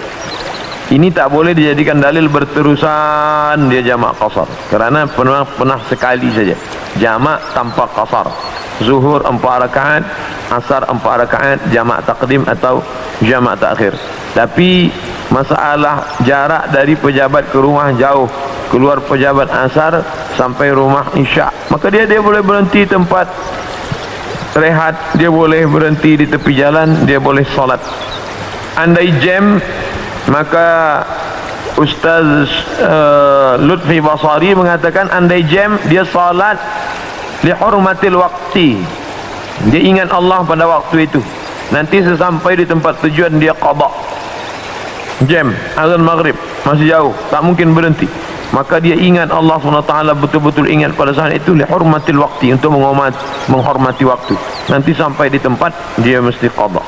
Ini tak boleh dijadikan dalil berterusan dia jamak qasar, kerana pernah sekali saja jamak tanpa qasar. Zuhur 4 rakaat, asar 4 rakaat, jamak taqdim atau jamak takhir. Tapi masalah jarak dari pejabat ke rumah jauh, keluar pejabat asar sampai rumah isyak, maka dia boleh berhenti tempat rehat, dia boleh berhenti di tepi jalan, dia boleh solat. Andai jam, maka Ustaz Lutfi Basari mengatakan andai jam, dia salat lihurmatil waqti, dia ingat Allah pada waktu itu. Nanti sesampai di tempat tujuan dia qada. Jam azan maghrib masih jauh, tak mungkin berhenti, maka dia ingat Allah SWT, betul-betul ingat pada saat itu, lihurmatil waqti, untuk menghormati waktu. Nanti sampai di tempat dia mesti qada.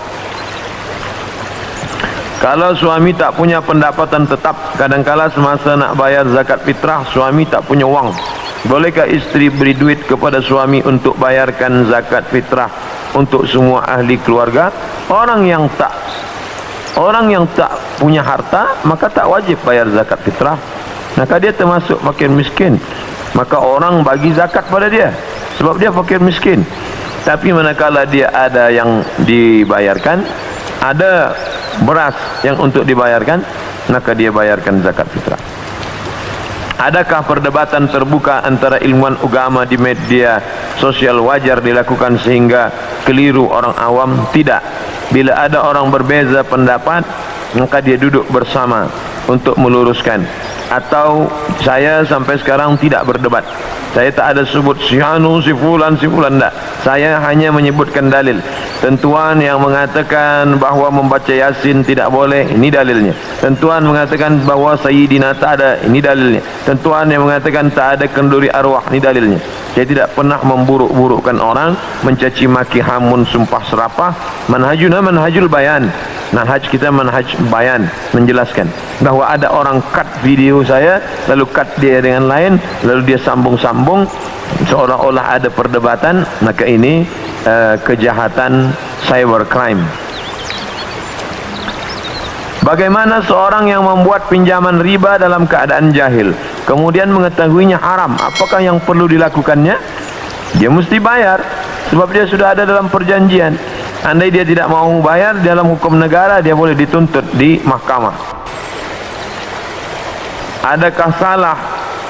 Kalau suami tak punya pendapatan tetap, kadangkala semasa nak bayar zakat fitrah, suami tak punya wang, bolehkah isteri beri duit kepada suami untuk bayarkan zakat fitrah untuk semua ahli keluarga? Orang yang tak punya harta, maka tak wajib bayar zakat fitrah. maka dia termasuk fakir miskin. Maka orang bagi zakat pada dia sebab dia fakir miskin. Tapi manakala dia ada yang dibayarkan, ada beras yang untuk dibayarkan, maka dia bayarkan zakat fitrah. Adakah perdebatan terbuka antara ilmuwan agama di media sosial wajar dilakukan sehingga keliru orang awam? Tidak. Bila ada orang berbeza pendapat, maka dia duduk bersama untuk meluruskan. Atau saya sampai sekarang tidak berdebat. Saya tak ada sebut si anu, si fulan, tak. Saya hanya menyebutkan dalil. Tentuan yang mengatakan bahawa membaca Yasin tidak boleh, ini dalilnya. Tentuan mengatakan bahawa Sayyidina tak ada, ini dalilnya. Tentuan yang mengatakan tak ada kenduri arwah, ini dalilnya. Saya tidak pernah memburuk-burukkan orang, mencaci maki, hamun, sumpah serapah. Manhajuna manhajul bayan. Manhaj kita manhaj bayan, menjelaskan bahawa ada orang cut video saya, lalu cut dia dengan lain, lalu dia sambung-sambung seolah-olah ada perdebatan, maka ini kejahatan cybercrime. Bagaimana seorang yang membuat pinjaman riba dalam keadaan jahil, kemudian mengetahuinya haram, apakah yang perlu dilakukannya? Dia mesti bayar, sebab dia sudah ada dalam perjanjian. Andai dia tidak mau bayar, dalam hukum negara dia boleh dituntut di mahkamah. Adakah salah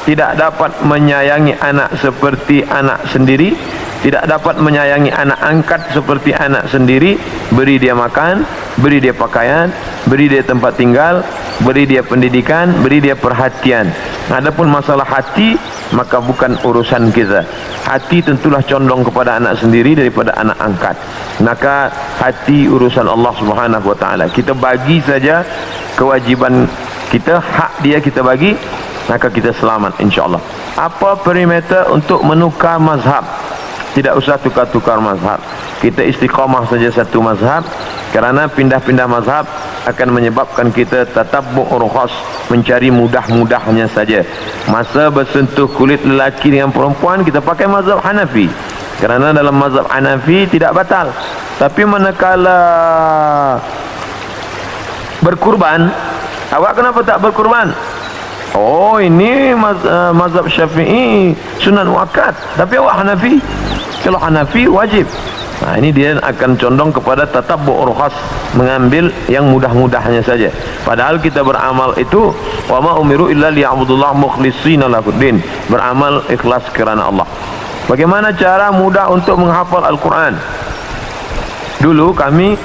tidak dapat menyayangi anak seperti anak sendiri? Tidak dapat menyayangi anak angkat seperti anak sendiri? Beri dia makan, beri dia pakaian, beri dia tempat tinggal, beri dia pendidikan, beri dia perhatian. Adapun masalah hati, maka bukan urusan kita. Hati tentulah condong kepada anak sendiri daripada anak angkat. Maka hati urusan Allah Subhanahu wa taala. Kita bagi saja kewajiban kita, hak dia kita bagi, maka kita selamat insya-Allah. Apa perimeter untuk menukar mazhab? Tidak usah tukar-tukar mazhab. Kita istiqamah saja satu mazhab, kerana pindah-pindah mazhab akan menyebabkan kita tatabbu' rukhas, mencari mudah-mudahnya saja. Masa bersentuh kulit lelaki dengan perempuan, kita pakai mazhab Hanafi, kerana dalam mazhab Hanafi tidak batal. Tapi manakala berkurban, awak kenapa tak berkurban? Oh, ini mazhab Syafi'i sunat muakkad, tapi awak Hanafi. Kalau Hanafi wajib. Nah, ini dia akan condong kepada tatabbu' rukhas, mengambil yang mudah-mudahnya saja. Padahal kita beramal itu wa ma umiru illa liya'budullah mukhlishina lahuddin, beramal ikhlas kerana Allah. Bagaimana cara mudah untuk menghafal Al-Quran? Dulu kami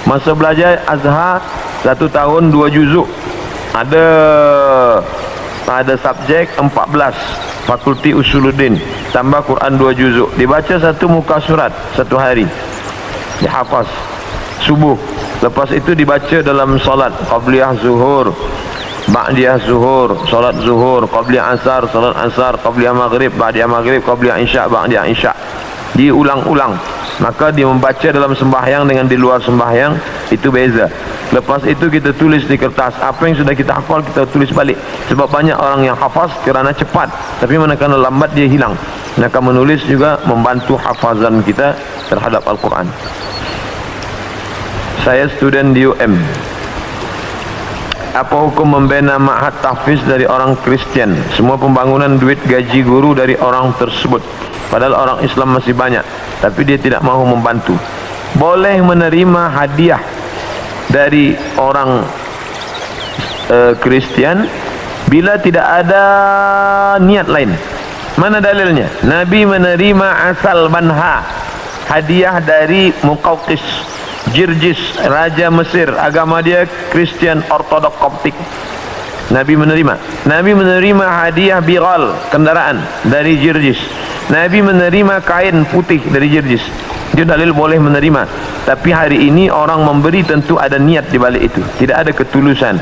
masa belajar Azhar 1 tahun 2 juzuk. Ada subjek 14, Fakulti Usuluddin, tambah Quran 2 juzuk. Dibaca satu muka surat satu hari, dihafaz subuh. Lepas itu dibaca dalam solat qabliyah zuhur, ba'diyah zuhur, solat zuhur, qabliyah asar, solat asar, qabliyah maghrib, ba'diyah maghrib, qabliyah isya, ba'diyah isya. Diulang-ulang. Maka dia membaca dalam sembahyang dengan di luar sembahyang, itu beza. Lepas itu kita tulis di kertas. Apa yang sudah kita hafal kita tulis balik. Sebab banyak orang yang hafaz kerana cepat, tapi manakala lambat dia hilang. Maka menulis juga membantu hafazan kita terhadap Al-Quran. Saya student di UM. Apa hukum membina ma'had tahfiz dari orang Kristian? Semua pembangunan duit gaji guru dari orang tersebut. Padahal orang Islam masih banyak, tapi dia tidak mahu membantu. Boleh menerima hadiah dari orang Kristian bila tidak ada niat lain. Mana dalilnya? Nabi menerima asal banha, hadiah dari Muqawqis Jirjis, Raja Mesir, agama dia Kristian Ortodok Koptik. Nabi menerima hadiah biral, kendaraan dari Jirjis. Nabi menerima kain putih dari Jirjis. Dia dalil boleh menerima. Tapi hari ini orang memberi tentu ada niat di balik itu. Tidak ada ketulusan.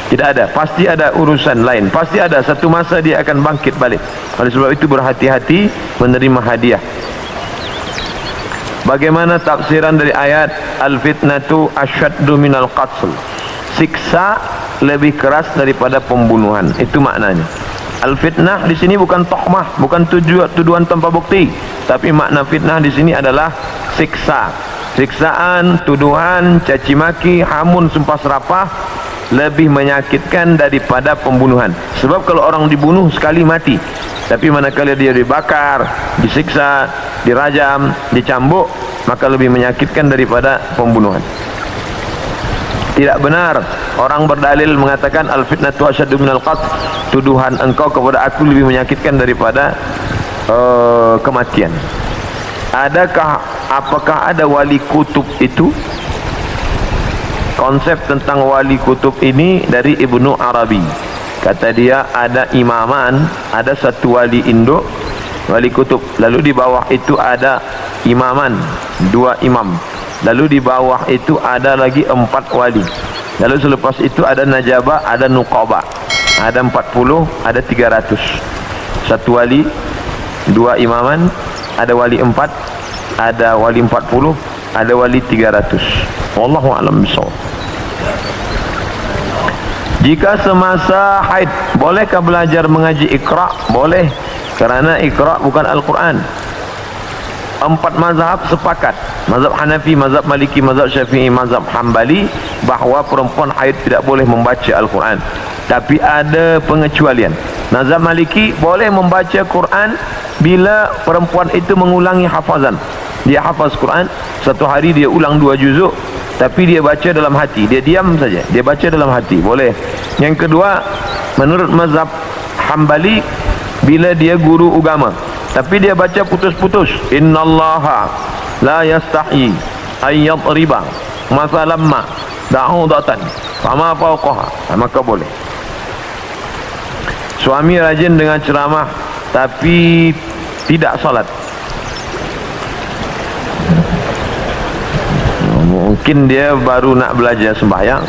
Tidak ada. Pasti ada urusan lain. Pasti ada satu masa dia akan bangkit balik. Oleh sebab itu berhati-hati menerima hadiah. Bagaimana tafsiran dari ayat al-fitnatu asyaddu minal qatl? Siksa lebih keras daripada pembunuhan. Itu maknanya. Al-fitnah di sini bukan tohmah, bukan tuduhan tanpa bukti, tapi makna fitnah di sini adalah siksa. Siksaan, tuduhan, caci maki, hamun, sumpah serapah lebih menyakitkan daripada pembunuhan. Sebab kalau orang dibunuh sekali mati, tapi manakala dia dibakar, disiksa, dirajam, dicambuk, maka lebih menyakitkan daripada pembunuhan. Tidak benar orang berdalil mengatakan al-fitnatu asyaddu minal qatl, tuduhan engkau kepada aku lebih menyakitkan daripada kematian. Apakah ada wali kutub itu? Konsep tentang wali kutub ini dari Ibnu Arabi. Kata dia ada imaman, ada satu wali induk, wali kutub. Lalu di bawah itu ada imaman, 2 imam. Lalu di bawah itu ada lagi 4 wali. Lalu selepas itu ada najabah, ada nuqabah. Ada 40, ada 300. Satu wali, 2 imaman, ada wali 4, ada wali 40, ada wali 300. Wallahu a'lam bishawab. Jika semasa haid, bolehkah belajar mengaji Iqra? Boleh, kerana Iqra bukan Al-Quran. 4 mazhab sepakat, mazhab Hanafi, mazhab Maliki, mazhab Syafi'i, mazhab Hambali, bahawa perempuan haid tidak boleh membaca Al-Quran. Tapi ada pengecualian. Mazhab Maliki boleh membaca Quran bila perempuan itu mengulangi hafazan. Dia hafaz Quran, satu hari dia ulang 2 juzuk, tapi dia baca dalam hati, dia diam saja, dia baca dalam hati, boleh. Yang kedua, menurut mazhab Hambali, bila dia guru agama tapi dia baca putus-putus, innallaha la yastahi ayyad riba masalamma da'udatan fama fawqaha, maka boleh. Suami rajin dengan ceramah tapi tidak salat, mungkin dia baru nak belajar sembahyang.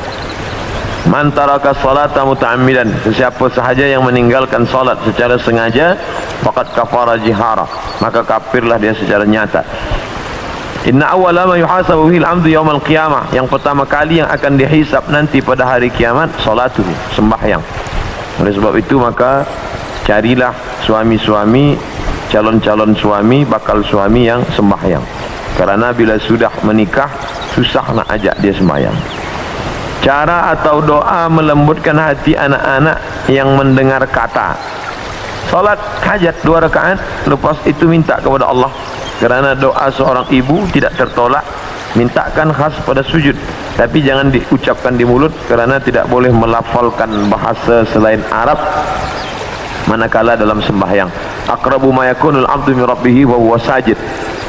Man taraka salata muta'ammidan, sesiapa sahaja yang meninggalkan salat secara sengaja, faqad kafara jihara, maka kafirlah dia secara nyata. Inna awwala ma yuhasabu fil 'abdu yaumal qiyamah, yang pertama kali yang akan dihisab nanti pada hari kiamat salatuhu, sembahyang. Oleh sebab itu maka carilah suami-suami, calon-calon suami, bakal suami yang sembahyang. Kerana bila sudah menikah, susah nak ajak dia sembahyang. Cara atau doa melembutkan hati anak-anak yang mendengar kata. Salat hajat 2 rakaat, lepas itu minta kepada Allah. Kerana doa seorang ibu tidak tertolak, mintakan khas pada sujud. Tapi jangan diucapkan di mulut, kerana tidak boleh melafalkan bahasa selain Arab manakala dalam sembahyang. Aqrabu ma yakunul 'abdu min rabbih wa huwa sajid.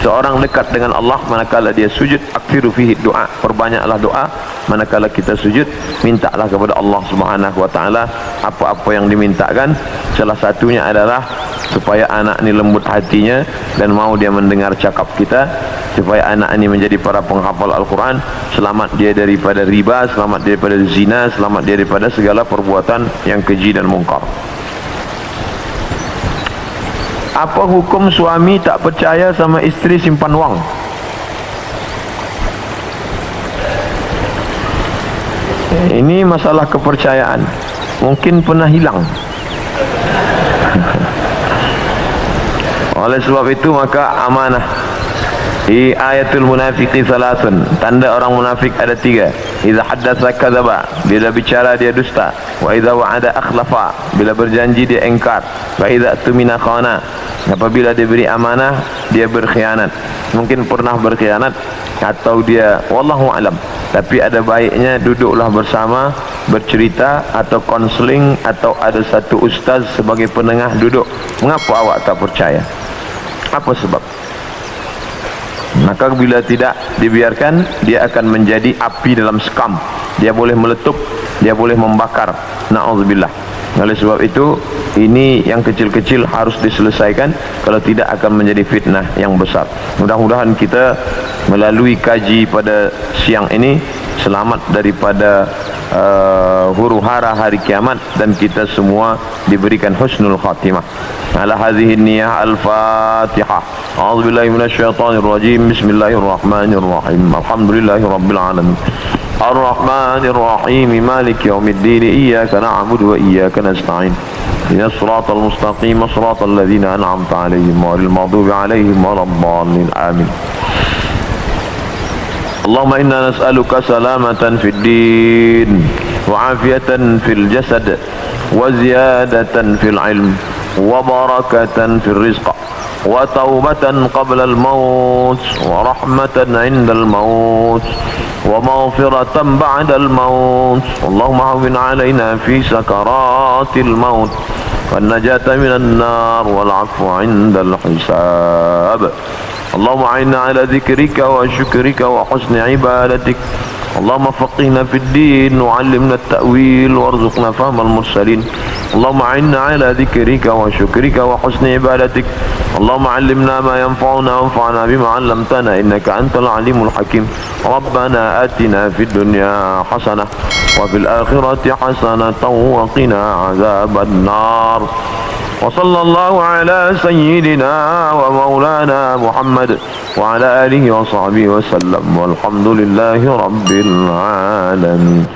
Seorang dekat dengan Allah manakala dia sujud. Aktsiru fihi doa, perbanyaklah doa manakala kita sujud. Mintalah kepada Allah Subhanahu wa taala apa-apa yang dimintakan. Salah satunya adalah supaya anak ini lembut hatinya dan mau dia mendengar cakap kita, supaya anak ini menjadi para penghafal Al-Quran, selamat dia daripada riba, selamat dia daripada zina, selamat dia daripada segala perbuatan yang keji dan mungkar. Apa hukum suami tak percaya sama isteri simpan wang? Ini masalah kepercayaan, mungkin pernah hilang. Oleh sebab itu maka amanah. Di ayatul munafiqi salasun, tanda orang munafik ada 3. Idza haddatsa kadzaba, bila bicara dia dusta. Wa idza wa'ada akhlafa, bila berjanji dia engkar. Wa idza tumina khana, apabila diberi amanah dia berkhianat. Mungkin pernah berkhianat atau dia wallahu alam. Tapi ada baiknya duduklah bersama, bercerita atau konseling, atau ada satu ustaz sebagai penengah duduk. Mengapa awak tak percaya? Apa sebab? Maka bila tidak dibiarkan, dia akan menjadi api dalam sekam. Dia boleh meletup, dia boleh membakar. Na'udzubillah. Oleh sebab itu, ini yang kecil-kecil harus diselesaikan, kalau tidak akan menjadi fitnah yang besar. Mudah-mudahan kita melalui kaji pada siang ini selamat daripada huru-hara hari kiamat, dan kita semua diberikan husnul khatimah. Ala hadhihi niyyah al-Fatihah. A'udzubillahi minasyaitonir rajim. Bismillahirrahmanirrahim. Alhamdulillahirabbil alamin. Ar-Rahmanir Rahim. Maliki yaumiddin. Iyyaka na'budu wa iyyaka nasta'in. Ihdinas siratal mustaqim, siratal ladzina an'amta 'alaihim ghairil maghdubi 'alaihim waladdallin. Amin. Allahumma inna nas'aluka salamatan fid din وعافية في الجسد وزيادة في العلم وبركة في الرزق وتوبة قبل الموت ورحمة عند الموت ومغفرة بعد الموت. اللهم هون علينا في سكرات الموت والنجاة من النار والعفو عند الحساب. اللهم أعنا على ذكرك وشكرك وحسن عبادتك. اللهم فقهنا في الدين وعلمنا التأويل وارزقنا فهم المرسلين. اللهم أعنا على ذكرك وشكرك وحسن عبادتك. اللهم علمنا ما ينفعنا وانفعنا بما علمتنا إنك أنت العليم الحكيم. ربنا آتنا في الدنيا حسنة وفي الآخرة حسنة وقنا عذاب النار. وصلى الله على سيدنا ومولانا محمد وعلى آله وصحبه وسلم والحمد لله رب العالمين.